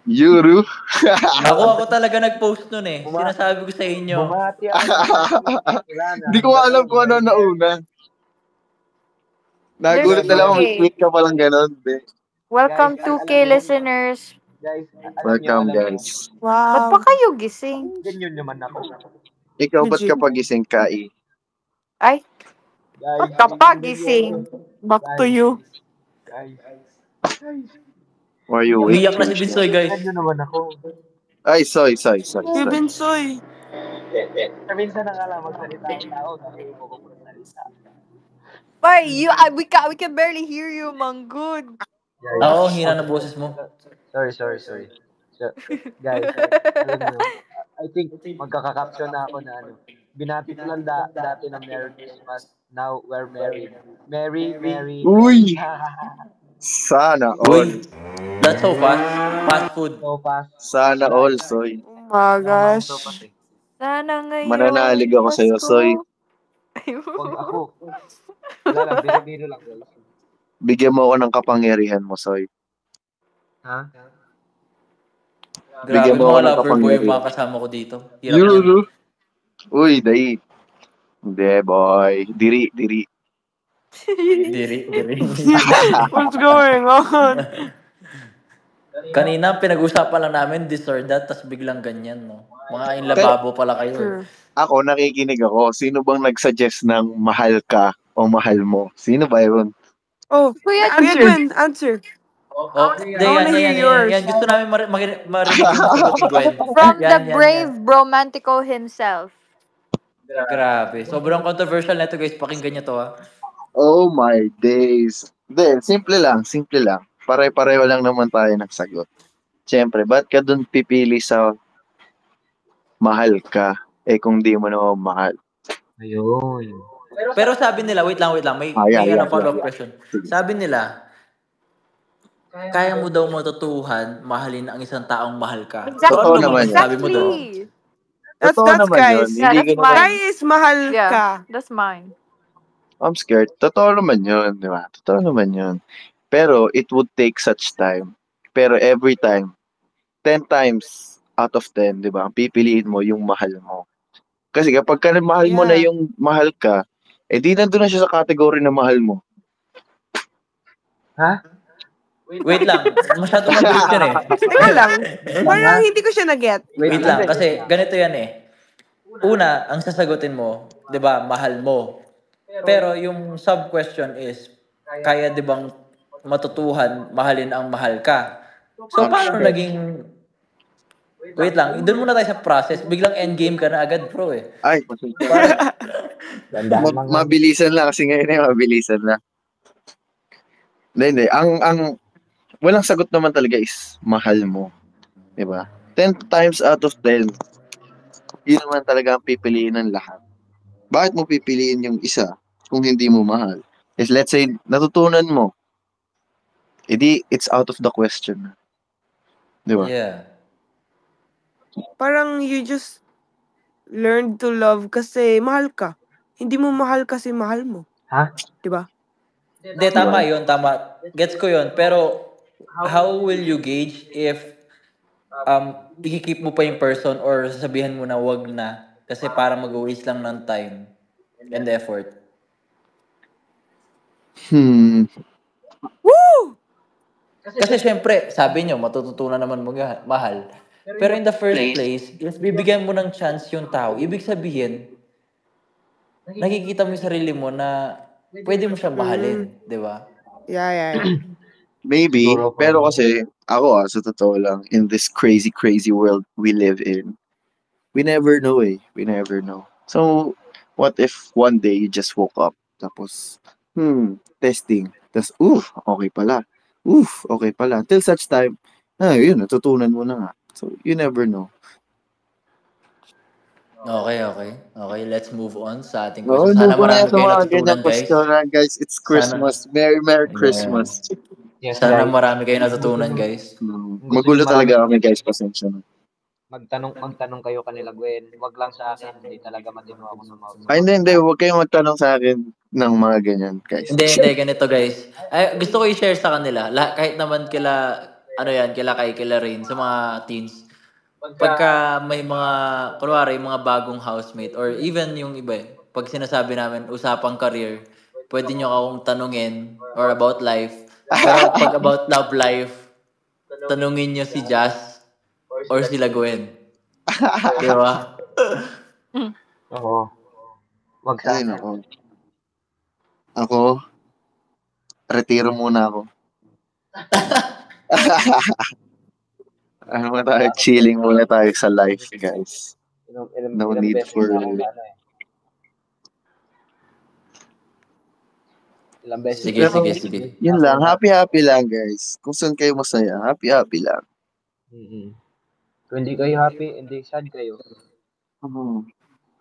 Yuru. Ako talaga nag-post nun eh. Sinasabi ko sa inyo. Bumati ako ng Merry Christmas. Wala na. Hindi ko alam kung ano nauna. There's Nagulat na lang ako, 2K. may tweet ka palang ganun. Welcome Guys, 2K alam nyo, listeners. guys, Welcome, alam nyo, guys. Ba't pa Wow. kayo gising? ganyan naman ako. Ikaw, ba't Legit. ka pagising, Kai? Ay, Guys, ba't ka pa tingnan nyo ako. gising? Back to Guys, you. guys, Why you wait? Umiyak na si Change Binsoy, na. guys. tingnan nyo naman ako. Ay, soy. Kevin Soy. Minsan na nga lang magsalita ang tao, sabi mo ko magsalita. Why, we can barely hear you, Manggod. Oo, hina ng boses mo. Sorry. So, guys, alam nyo, I think magkaka-caption na ako na ano. Binati ko lang dati na Merry Christmas. Now we're married. Merry. Uy! Sana all. Uy, that's so fast. Fast food. So fast. Sana all, soy. Oh my gosh. So fast eh. Sana ngayon, Mananalig ako sa'yo, Pasko. soy. Huwag ako. Wala lang, biro-biro lang guys. Bigyan mo ako ng kapangyarihan mo, soy. Ha? Grabe, Bigyan mo ako mga ng lover boy yung kapangyarihan. mga kasama ko dito. Hirap yan. Uy, dai. Hindi, boy. Diri. Diri. What's going on? Kanina, pinag-usapan lang namin this or that, tas biglang ganyan, no? Mga inlababo pala kayo. True. Ako, nakikinig ako. Sino bang nag-suggest ng mahal ka o mahal mo? Sino ba yun? Oh, Kuya Kuya Gwen, answer. Oh, I wanna hear yours. yan. Gusto namin marinig yung sagot ni Gwen. From the Yan. brave bromantico himself. Grabe. Sobrang controversial na ito, guys. Pakinggan nyo to, ha. Oh my days. Hindi, simple lang. Pare-pareho lang naman tayo ng sagot. Siyempre, ba't ka dun pipili sa mahal ka kung di mo naman mahal? Ayun. Pero sabi nila, wait lang. May follow-up question. Sabi nila, kaya mo daw matutuhan, mahalin ang isang taong mahal ka. Exactly. Totoo naman yan. Sabi mo daw. That's Totoo naman guys. yun. Yeah, Hindi that's ko naman, Kai is mahal Yeah, ka. that's mine. I'm scared. Totoo naman yun, di ba? Totoo naman yun. Pero it would take such time. Pero every time, 10 times out of 10, di ba? Pipiliin mo yung mahal mo. Kasi kapag mahal mo na Yeah. yung mahal ka, di nandun na siya sa category na mahal mo. Ha? Wait lang. Masyadong mabilis yan eh. Teka lang. Parang hindi ko siya na-get. Wait lang. Kasi ganito yan eh. Una, ang sasagutin mo, di ba, mahal mo. Pero yung sub-question is, kaya di bang matutuhan, mahalin ang mahal ka? So, paano naging... Wait lang, doon muna tayo sa process. Biglang endgame ka na agad, bro eh. Ay, mabilisan lang kasi ngayon mabilisan lang. Hindi. Ang walang sagot naman talaga is mahal mo. Diba? 10 times out of 10, yun naman talaga ang pipiliin ng lahat. Bakit mo pipiliin yung isa kung hindi mo mahal? Is let's say, natutunan mo, edi it's out of the question. Diba? Yeah. Parang you just learn to love kasi mahal ka. Hindi mo mahal kasi mahal mo. Ha? Diba? Hindi, tama yun, tama. Gets ko yun. Pero, how will you gauge if ikikip mo pa yung person or sasabihan mo na wag na kasi para mag-waste lang ng time and effort? Woo! Kasi syempre, sabi nyo, matututunan naman mo mahal. Pero in the first place, if bibigyan mo ng chance yung tao, ibig sabihin, nakikita mo yung sarili mo na pwede mo siya mahalin, di ba? Yeah. Maybe, pero kasi ako sa totoo lang, in this crazy world we live in, we never know eh. We never know. So, what if one day you just woke up, tapos, testing, tapos, okay pala. Okay pala. Till such time, yun, natutunan mo na nga. So, you never know. Okay, let's move on sa ating Oh, question. Sana no, marami kayo mga natutunan, ganyan guys. question, guys. It's Christmas. Merry Christmas. Yes, Sana guys. marami kayo natutunan, guys. Magulo talaga kami, guys. Pasensya na. Magtanong kayo kanila, Gwen. Wag lang sa akin, hindi talaga matino ako sa mouth. Ay, hindi. Huwag kayong magtanong sa akin ng mga ganyan, guys. Hindi, ganito, guys. Ay, gusto ko i-share sa kanila. Kahit naman kila Rain, sa mga teens. Pagka may mga, kunwari, mga bagong housemate, or even yung iba pag sinasabi namin, usapang career, pwede nyo akong tanungin or about life. Pero pag about love life, tanungin nyo si Jazz or sila Gwen. Di ba? Oo. Wag Ay, sana. nako. Ako, retiro muna ako. Ano ba tayo? Chilling muna tayo sa life, guys. No Ilang need beses for... na ako na ano eh. Ilang beses Sige, na ako. sige, sige. Yun lang, happy-happy lang, guys. Kung saan kayo masaya, happy-happy lang. Kung hindi kayo happy, hindi sad kayo.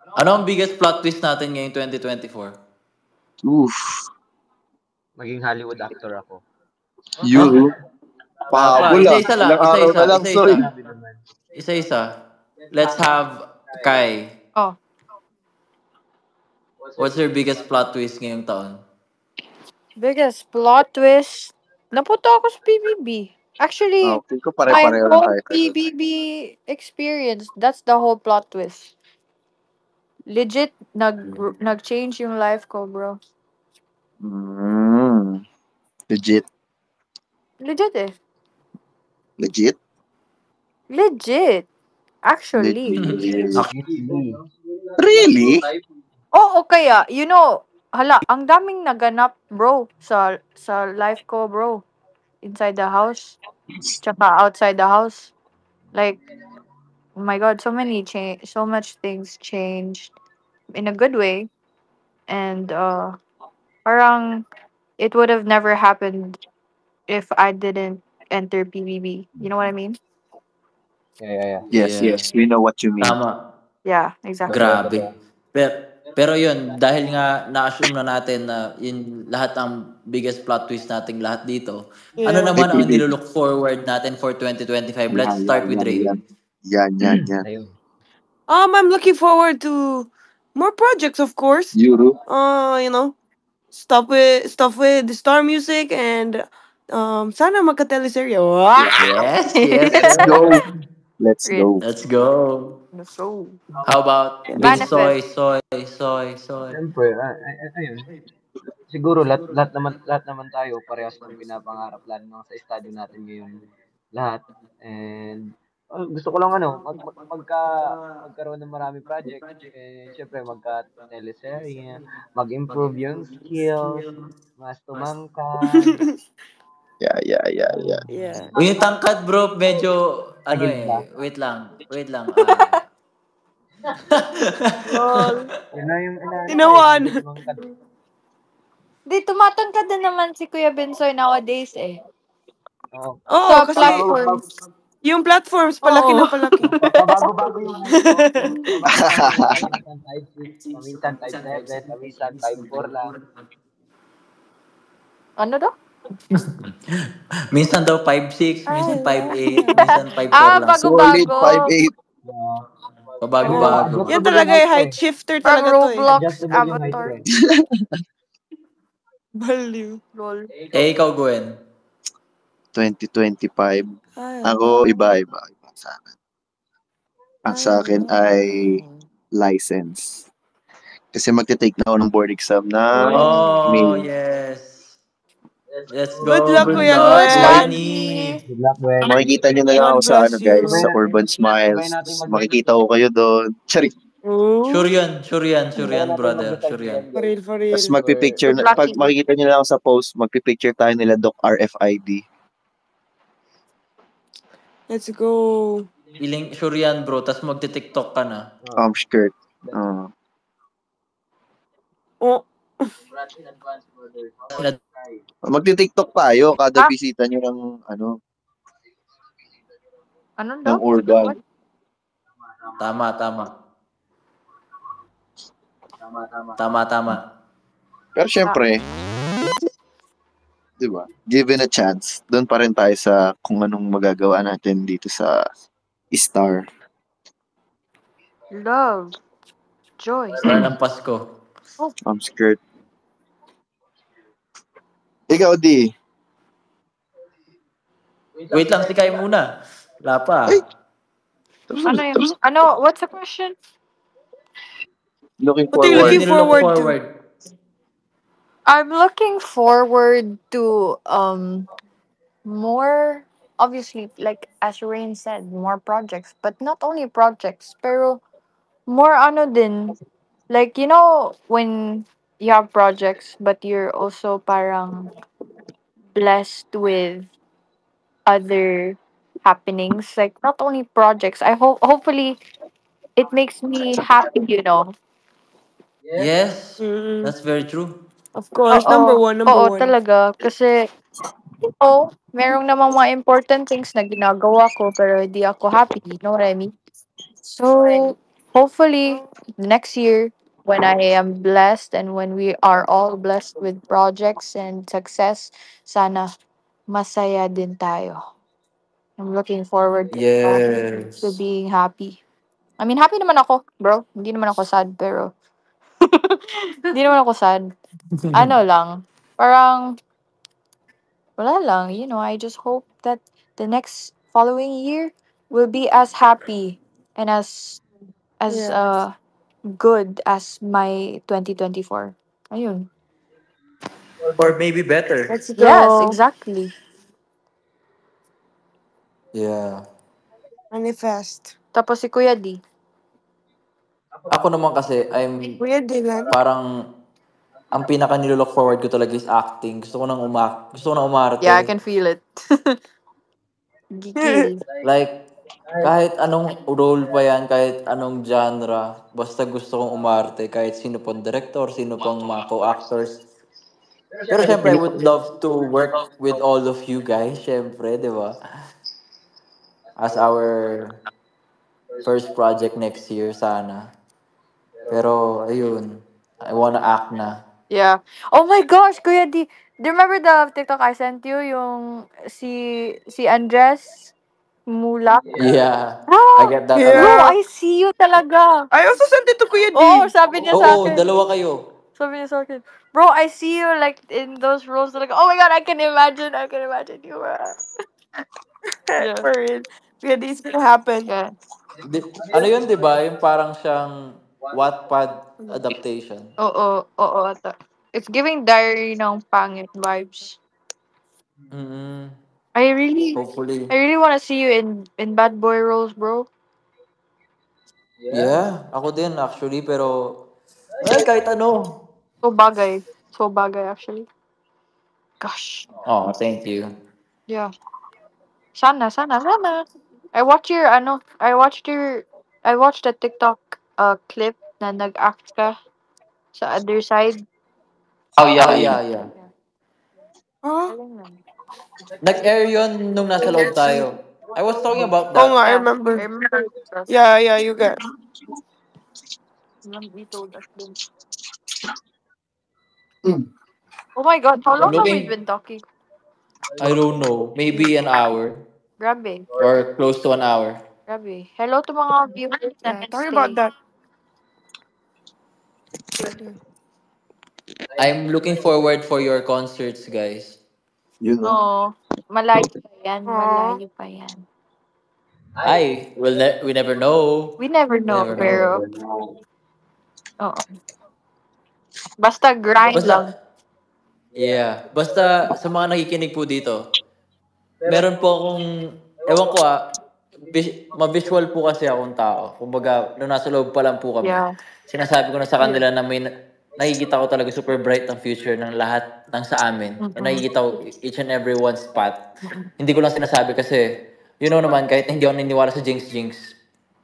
Ano ang biggest plot twist natin ngayong 2024? Oof. Maging Hollywood actor ako. You. Pahabol ah. Isa-isa lang, Ilang araw na lang, isa-isa. Soy. Grabe naman. Isa-isa. Let's have Kai. Oh. What's your biggest plot twist ngayong taon? Biggest plot twist. Napunta ako sa PBB. Actually, Okay ko my pare-pareho lang whole tayo. PBB experience, that's the whole plot twist. Legit, nag-change yung life ko, bro. Legit. Legit eh. Legit? Legit. Actually. Really? Oo, kaya, you know, hala, ang daming naganap, bro, sa life ko, bro. Inside the house, tsaka outside the house. Like, oh my God, so much things changed in a good way. And, parang, it would have never happened if I didn't enter PBB. You know what I mean? Yeah. Yes, Yeah. yes. We know what you mean. Tama. Yeah, exactly. Grabe. Pero yun, dahil nga na-assume na natin na yun lahat ang biggest plot twist nating lahat dito. Ano Yeah. naman ang nilook forward natin for 2025? Let's start with Ray. Yan. Ayun. I'm looking forward to more projects, of course. Euro. You know, stuff with the Star Music and sana magka-teleserye. Wow! Yes. Let's go. Let's go. Let's go. So, How about Big Manifest. Soy? Siyempre, ayun. Siguro lahat naman tayo parehas ng pinapangarap lalo na sa estado natin ngayon lahat. And gusto ko lang magkaroon ng maraming project and syempre magka-teleserye, mag-improve yung skills, mas tumangkad. Yeah. Yeah. Yung tangkad bro, medyo Tagil ba? wait lang. Lol. Yun na yung Tinawan. medyo tumangkad. Di, tumatangkad din naman si Kuya Bensoy nowadays eh. Oo. Oo, Sa kasi platforms. yung platforms, palaki Oo. na palaki. Pabago-bago yung paminsan 5'6", paminsan 5'7", paminsan 5'4" lang. Ano daw? Minsan daw 5'6", minsan 5'8", Ah. minsan 5'4 lang. Solid bago-bago. 5'8". Pabago-bago. Yan talaga yung height shifter Parang talaga to eh. Roblox Adjustable yung height avatar. ko eh. Baliw. Lol. Ikaw Gwen. 2025. Ay, Ako, iba sa akin. Ang sa akin ay license. Kasi magte-take na ako ng board exam na Oh, May. yes. Let's go. Good luck, Kuya Good luck, Gwen. ni. Good luck, Gwen. Makikita nyo na lang God ako sa bless you. guys, sa Urban Smiles. Makikita ko kayo doon. Charik. Sure Ooh. yan, brother. Sure yan. For real, for real. Tapos magpipicture, Good luck, pag Ibo. makikita nyo na lang sa post, magpipicture tayo nila Doc RFID. Let's go. Feeling sure yan bro, tas magti-TikTok ka na. Skirt. Oh. Magti-TikTok tayo kada bisita nyo ng Ano daw? ng Urban. Tama. Pero syempre, di ba? Given a chance, doon pa rin tayo sa kung anong magagawa natin dito sa Star. Love. Joy. Star ng Pasko. Skirt. Ikaw, Di. Wait lang, si Kai muna. Wala pa. Ay. Ano yun? Ano? What's the question? Looking What are you forward. looking forward to? I'm looking forward to more, obviously, like as Rain said, more projects, but not only projects, pero more ano din, like when you have projects but you're also parang blessed with other happenings, like not only projects. I hope hopefully it makes me happy. Yes, Mm, that's very true. of course, Oo, number one, number oo one. talaga kasi merong namang mga important things na ginagawa ko pero hindi ako happy, you know what I mean? So, hopefully, next year, when I am blessed and when we are all blessed with projects and success, sana masaya din tayo. I'm looking forward to Yes. being happy. I mean, happy naman ako, bro. Hindi naman ako sad, pero hindi naman ako sad. Ano lang, parang wala lang, I just hope that the next following year will be as happy and as Yeah. good as my 2024. Ayun. Or maybe better. Let's Yes, go. exactly. Yeah. Manifest. Tapos si Kuya D. Ako naman kasi, Kuya Dylan. parang, ang pinaka nilook forward ko talaga is acting. Gusto ko nang Yeah, I umarte. can feel it. Gigil. Like, kahit anong role pa yan, kahit anong genre, basta gusto kong umarte, kahit sino pang director, sino pang mga co-actors. Pero syempre, I would love to work with all of you guys, syempre, di ba? As our first project next year, sana. Pero, ayun, I wanna act na. Yeah. Oh my gosh, Kuya D. Do you remember the TikTok I sent you? Yung si Andres Mula? Yeah, I Bro, get that a bro, lot. Yeah. I see you talaga. I also sent it to Kuya Oo, D. sabi niya sa Oo, akin. dalawa kayo. Sabi niya sa akin, bro, I see you like in those roles. Like, oh my god, I can imagine you. Yeah. For real. Kuya D is gonna happen. Yeah. Ano yun, di ba? Yung parang siyang Wattpad adaptation. Oo. It's giving diary ng pangit vibes. Mm, I really, hopefully. I really want to see you in bad boy roles, bro. Yeah, ako din actually, pero well, kahit ano. So bagay actually. Gosh, Oh, thank you. yeah. Sana. I watched a TikTok clip na nag-act ka sa other side. Oh, yeah. Yeah. Huh? Galing lang. Nag-air yun nung nasa loob tayo. I was talking about Oh nga, I that. Yeah, remember. I remember. Yeah, you got. You told us din. Oh my God, how I'm long have we looking, been talking? I don't know, maybe an hour Grabe. or close to an hour. Grabe. Hello to mga viewers na Yeah, talking about nagstay. that. I'm looking forward for your concerts, guys. Yun, no? Oo. Malayo pa yan. Aw. Malayo pa yan. We never know. We never We know, never know. pero oo. Basta grind Basta, lang. basta sa mga nakikinig po dito, meron po akong, ewan ko ma-visual po kasi akong tao. Kumbaga, nung nasa loob pa lang po kami, Yeah. sinasabi ko na sa kanila na nakikita ko talaga super bright ang future ng lahat ng sa amin. And Mm-mm. nakikita ko each and every one spot. Hindi ko lang sinasabi kasi, naman, kahit hindi ako naniniwala sa jinx.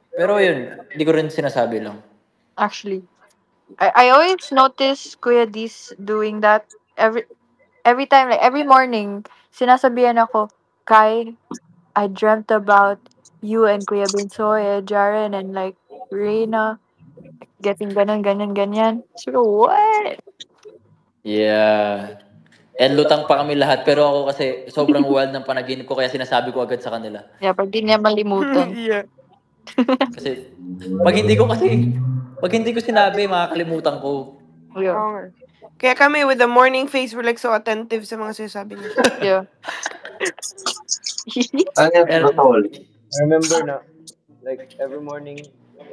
Pero yun, hindi ko rin sinasabi lang. Actually, I always notice Kuya D's doing that every time, like every morning, sinasabihan ako, Kai, I dreamt about you and Kuya Binsoy, Jaren, and like Reina getting ganyan. So what? Yeah. And lutang pa kami lahat. Pero ako kasi sobrang wild ng panaginip ko kaya sinasabi ko agad sa kanila. Yeah, pag di niya malimutan. Yeah. Kasi pag hindi ko sinabi, makakalimutan ko. Yeah. Oo nga. Kaya kami with the morning face, we're like so attentive sa mga sinasabi niya. Yeah. Ano yung And, totoo? I remember na, like, every morning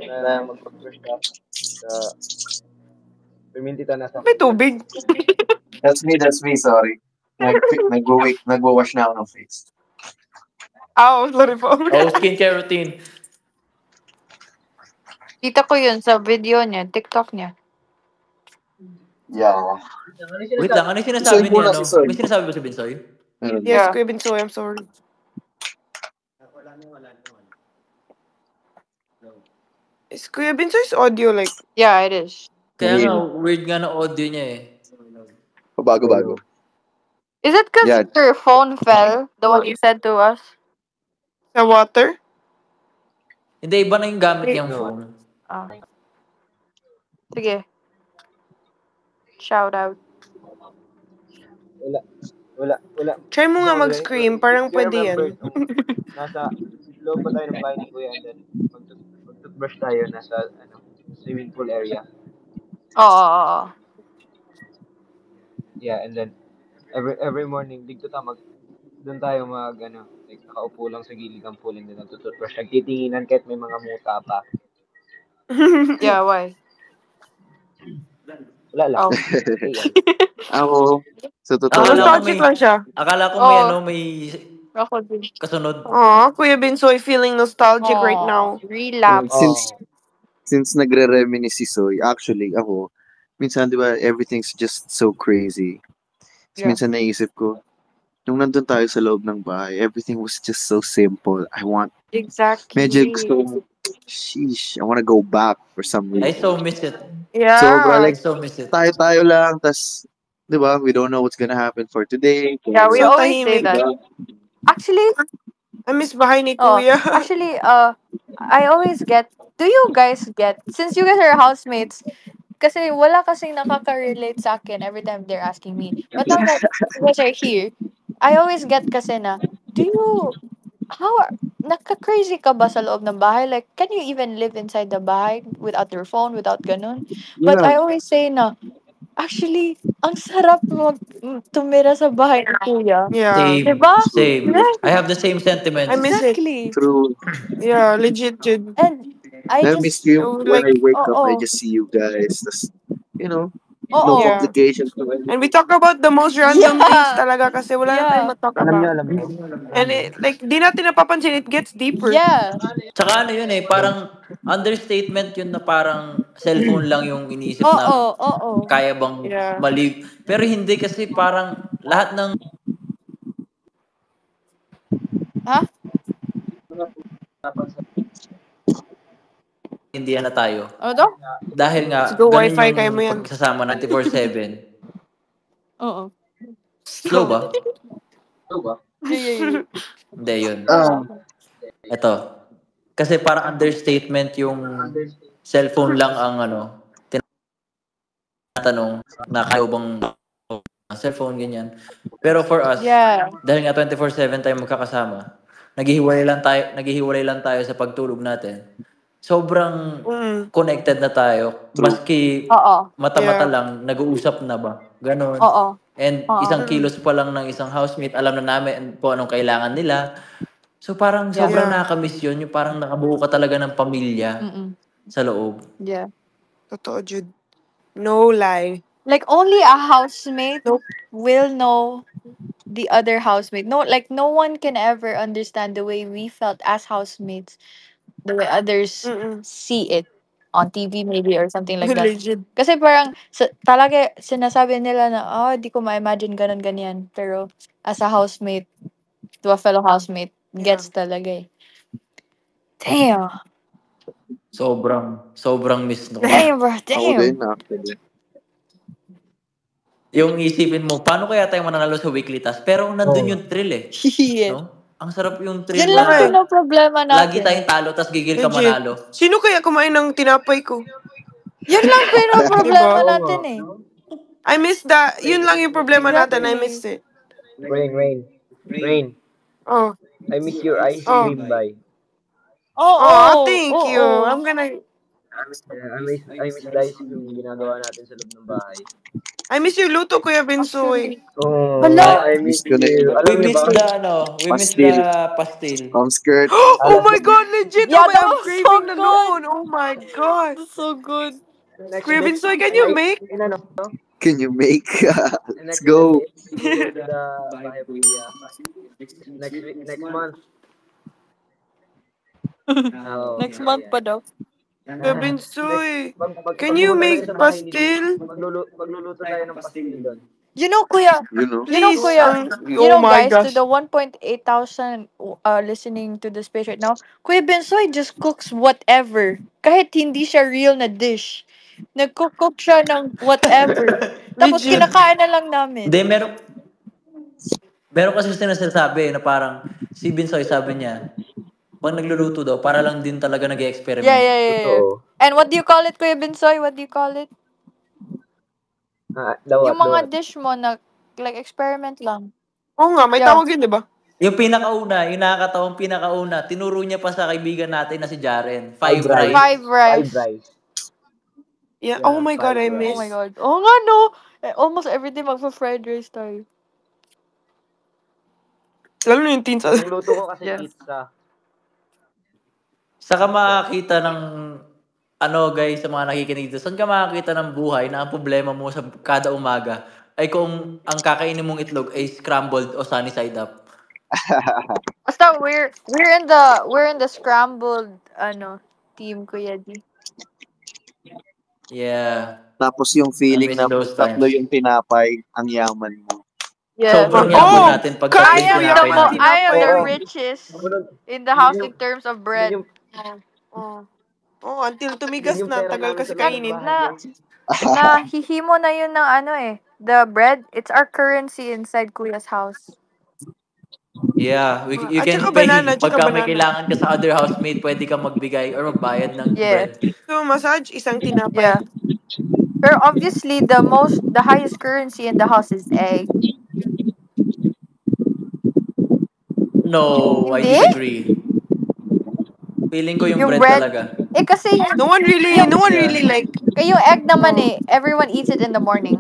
na mag-brush ka, sa, perminti ta nasa May tubig. That's me, sorry. Nagwa-wash na ako ng face. Ow, sorry po. Oh, skincare routine. Kita ko yun sa video niya, TikTok niya. Yeah. Wait lang, ano yung Si sinasabi Soy ni muna, ano? si Soy. May sinasabi ba si Binsoy? Meron. Yes, Yeah. Kuya Binsoy, I'm sorry. Is Kuya Binsoy's audio like... Yeah, it is. Kaya nga, Real. weird nga na audio niya eh. Bago-bago. Is it because Yeah. your phone fell? The one you said to us? Sa water? Hindi, iba na yung gamit Wait. niyang phone. Ah. Sige. Shout out. Wala. Try mo nga So, mag-scream, parang do you pwede remember yan. nung nasa loob pa tayo ng bahay ni Kuya and then mag-toothbrush tayo nasa swimming pool area. Oo. Yeah, and then every morning doon tayo like nakaupo lang sa gilid ng pool and then nagtutoothbrush. Nagtitinginan kahit may mga muta pa. Yeah, why? Wala lang. Oh. AI. Ako, sa totoo Akala ko lang, Nostalgic lang siya. Akala ko may Oh. may Ako din. kasunod. Aw, Kuya Binsoy feeling nostalgic right now. Relapse. since nagre-reminisce si Soy, actually, ako, minsan, di ba, everything's just so crazy. Yeah. Minsan naisip ko, nung nandun tayo sa loob ng bahay, everything was just so simple. Exactly. Medyo gusto ko, sheesh, I wanna go back for some I reason. so miss it. Yeah. Sobra, I like, so miss it. tayo lang, tas, di ba, we don't know what's gonna happen for today. Yeah, we So always say tahimik. that. Actually, I miss bahay ni Kuya. actually, I always get, do you guys get, since you guys are housemates, kasi wala kasing nakaka-relate sa akin every time they're asking me. But now that you guys are here, I always get kasi na, naka-crazy ka ba sa loob ng bahay? Like, can you even live inside the bahay without your phone, without ganun? But Yeah. I always say na, actually, ang sarap tumira sa bahay ni Kuya. Yeah. Same. Diba? Same. Right? I have the same sentiments. I miss it. Exactly. True. Yeah, legit, Jud. And I I just, miss you. Oh, When I like, wake up, I oo. just see you guys. Tas, no Oo. Yeah. complications. No And we talk about the most random Yeah. things talaga kasi wala na tayong Yeah. matalk Alam niyo. about. And it, like, di natin napapansin, it gets deeper. Yeah. Tsaka ano yun eh, parang understatement yun na parang cellphone lang yung iniisip na Oo. kaya bang Yeah. mali. Pero hindi kasi parang lahat ng Ha? hindi na tayo. Ano to? Dahil nga, Let's go ganun Wi-Fi yung kayo mo yan. pagsasama na 24/7. Oo. Slow ba? Yeah. Hindi yun. Ah, Ito. Kasi parang understatement yung cellphone lang ang tinatanong na kayo bang cellphone, ganyan. Pero for us, Yeah. dahil nga 24/7 tayo magkakasama, naghihiwalay lang tayo sa pagtulog natin. Sobrang connected na tayo. True. Maski Oo. mata-mata Yeah. lang, nag-uusap na ba? Ganon. Oo. And Oo. isang kilos pa lang ng isang housemate, alam na namin po anong kailangan nila. So parang Yeah. sobrang Yeah. nakakamiss yun. Yung parang nakabuo ka talaga ng pamilya Mm-mm. sa loob. Yeah. Totoo, Jud. No lie. Like, only a housemate Nope. will know the other housemate. No, like, no one can ever understand the way we felt as housemates, the way others see it on TV maybe or something like that. Legit. Kasi parang talaga sinasabi nila na di ko ma-imagine ganun ganyan. Pero as a housemate to a fellow housemate, gets talaga eh. Damn. Sobrang miss no. Damn, bro. ako Damn. din, actually. Yung isipin mo, paano kaya tayo mananalo sa weekly task? Pero nandun yung thrill eh. Yeah. No? Ang sarap yung thrill Yan lang na din ang problema lagi natin. tayong talo tas gigil ka Legit. manalo. Sino kaya kumain ng tinapay ko? Yan lang din ang problema Diba? natin eh. I miss that. Yun lang yung problema natin. I miss it. Rain. Oh. I miss your ice Oh. cream by. Oh, thank you. I'm gonna... I miss the ice cream na ginagawa natin sa loob ng bahay. I miss yung luto, Kuya Binsoy. Oh, Hala. I miss Miss ko na you. yun. Alam We niyo miss ba? we miss the pastil. Skirt. Oh my God, legit. Yeah, Oh my, that I'm was so craving the good. noon. Oh my God. That's so good. Kuya Binsoy, can you make? Can you make? And Let's next is go. if we go to the bahay of Kuya, next month. Oh, Next yeah, month yeah. pa daw. Kuya Next, Binsoy, can you pumunta tayo make sa bahay ni Lee, pastil? magluluto tayo ng pastil doon. You know, Kuya, You know? you know, Please. Kuya, you Oh know, my guys, to gosh. the 1.8 thousand listening to this page right now, Kuya Bensoy just cooks whatever. Kahit hindi siya real na dish. Nagko-cook siya ng whatever. Tapos Legit. kinakain na lang Hindi, namin. meron kasi sinasabi na parang si Binsoy sabi niya, pag nagluluto daw, para lang din talaga Yeah, nag-experiment. yeah, yeah, yeah. Totoo. And what do you call it, Kuya Bensoy? What do you call it? Yung mga Dawat. dish mo na like experiment lang. Oo nga, may Yeah. tawag yun, di ba? Yung pinakauna, yung nakakatawang pinakauna, tinuro niya pa sa kaibigan natin na si Jaren. Five Five rice. rice. Five Five rice. rice. Yeah. Yeah, Oh my God, five I Oh rice. my miss. God. Oo nga, no. Almost everyday magpa-fried rice tayo. Lalo na yung teens. Ang luto ko kasi Yeah. pizza. Saka makakita ng guys, sa mga nakikinig dito, saan ka makakita ng buhay na ang problema mo sa kada umaga ay kung ang kakainin mong itlog ay scrambled o sunny side up. Basta we're in the scrambled team, Kuya D. Yeah. Tapos yung I feeling miss na those tatlo times. yung tinapay, ang yaman mo. Yes. Sobrang Oh, yaman natin pag kaya tatlong yung tinapay yaman natin. I am the Oo. richest Sumunod, in the yun house yung, in terms of yun bread. yung, Oh, until yun tumigas yung na, pera tagal namin kasi sa loob ng kainin. bahay, guys. Hihimo na yun ng the bread. It's our currency inside Kuya's house. Yeah, you At saka can pay. banana, tsaka Pagka may banana. kailangan ka sa other housemate, pwede ka magbigay or magbayad ng Yeah. bread. So, massage, isang tinapay. Yeah. Pero obviously the highest currency in the house is egg. No, I Hindi? disagree. Feeling ko yung Yung bread bread. talaga. Kasi No one really Yeah. like, yung egg naman oh, everyone eats it in the morning.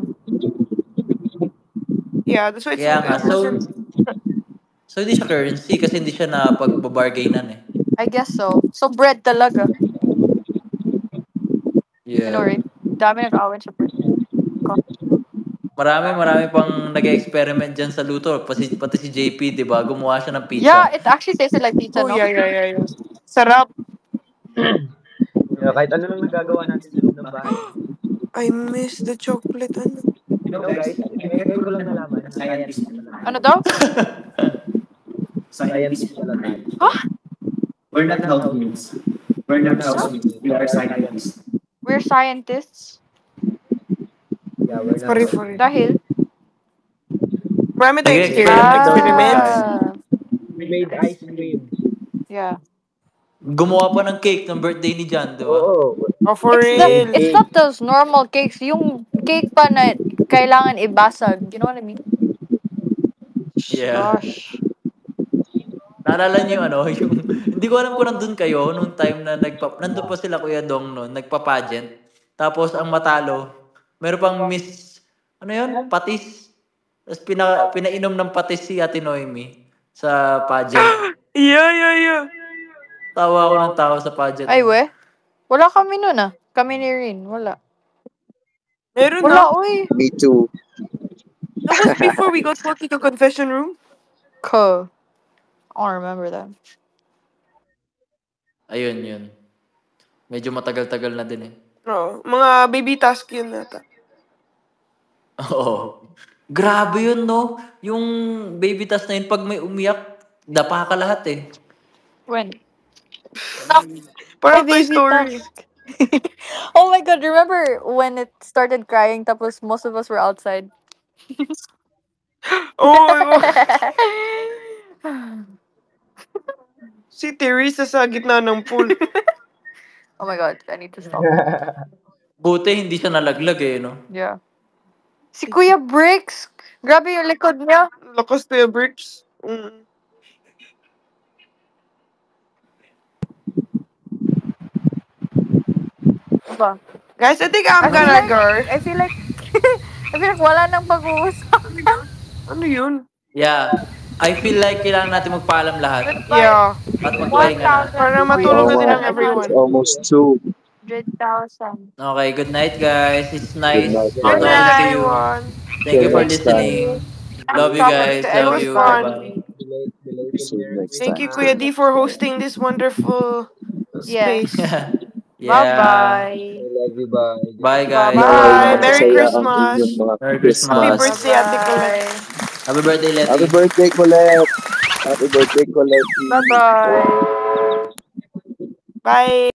yeah, that's why it's Kaya nga, important. so hindi siya currency kasi hindi siya na pagbabargainan eh. I guess so. So bread talaga. You know, Yeah. right? Dami nag-aaway sa bread. Marami pang nag-experiment dyan sa luto. Pati si JP, di ba? Gumawa siya ng Yeah, pizza. it actually tasted like pizza, Oh, no? yeah. Sarap. Kahit ano lang nagagawa natin sa loob ng bahay. I miss the chocolate, ano. You know, guys, ngayon ko lang nalaman na scientist pala tayo. Ano daw? Scientist pala tayo. Huh? We're not housemates. We're not housemates. We are scientists. We're scientists. Yeah, we're not Sorry. housemates. Dahil? Marami tayong Nag-experiment daw yung experiment. pagkain. We made ice cream. Yeah. Gumawa pa ng cake ng birthday ni Jan, di ba? Oo. Oh, for real. It's not those normal cakes. Yung cake pa na kailangan ibasag. You know what I mean? Yeah. Gosh. Naalala niyo yung yung hindi ko alam kung nandun kayo nung time na nandun pa sila Kuya Dong noon, nagpa-pageant. Tapos ang matalo, meron pang miss, patis. Tapos pinainom ng patis si Ate Noemi sa pageant. Yeah. Tawa ako ng tawa sa pageant. Ay, we? Wala kami nun Kami ni Rin. Wala. Meron Wala, na. uy. Me too. That was before we got put into confession room. I don't remember that. Ayun, yun. Medyo matagal-tagal na din eh. No, mga baby task yun nata. Oo. Grabe yun, no? Yung baby task na yun, pag may umiyak, dapa ka lahat eh. When? Parang Toy Baby Story. task. Oh my God, remember when it started crying tapos most of us were outside? Oh, si Teresa sa gitna ng pool. Oh my God, I need to stop. Buti hindi siya nalaglag eh, no? Yeah. Si Kuya Bricks! Grabe yung likod niya. Lakas to yung bricks. Diba? Guys, I think I'm I feel gonna like- go. I feel like wala nang pag-uusap. Ano yun? Yeah. I feel like kailangan natin magpaalam lahat. Yeah. At magpahinga na. Para matulog na din ang It's everyone. almost 2. 100,000. Okay, good night, guys. It's Good nice night, Good Good talking guys. to night, night. you. everyone. Thank you Till for next time. listening. Love you Talking guys. to Love it was you. fun. Bye-bye. Belated See you Merry next Thank time. you, Kuya Christmas. D, for hosting this wonderful space. Yes. Yeah. I Bye-bye. love you, bye. Good Bye, night. guys. Naway Bye. Bye-bye. Merry masaya ang inyong Christmas. mga Merry Happy Christmas. Christmas. birthday, Ate Colette. Bye-bye. Happy birthday, Happy Letty. birthday, Colette. Happy birthday, Colette. Bye-bye. Bye.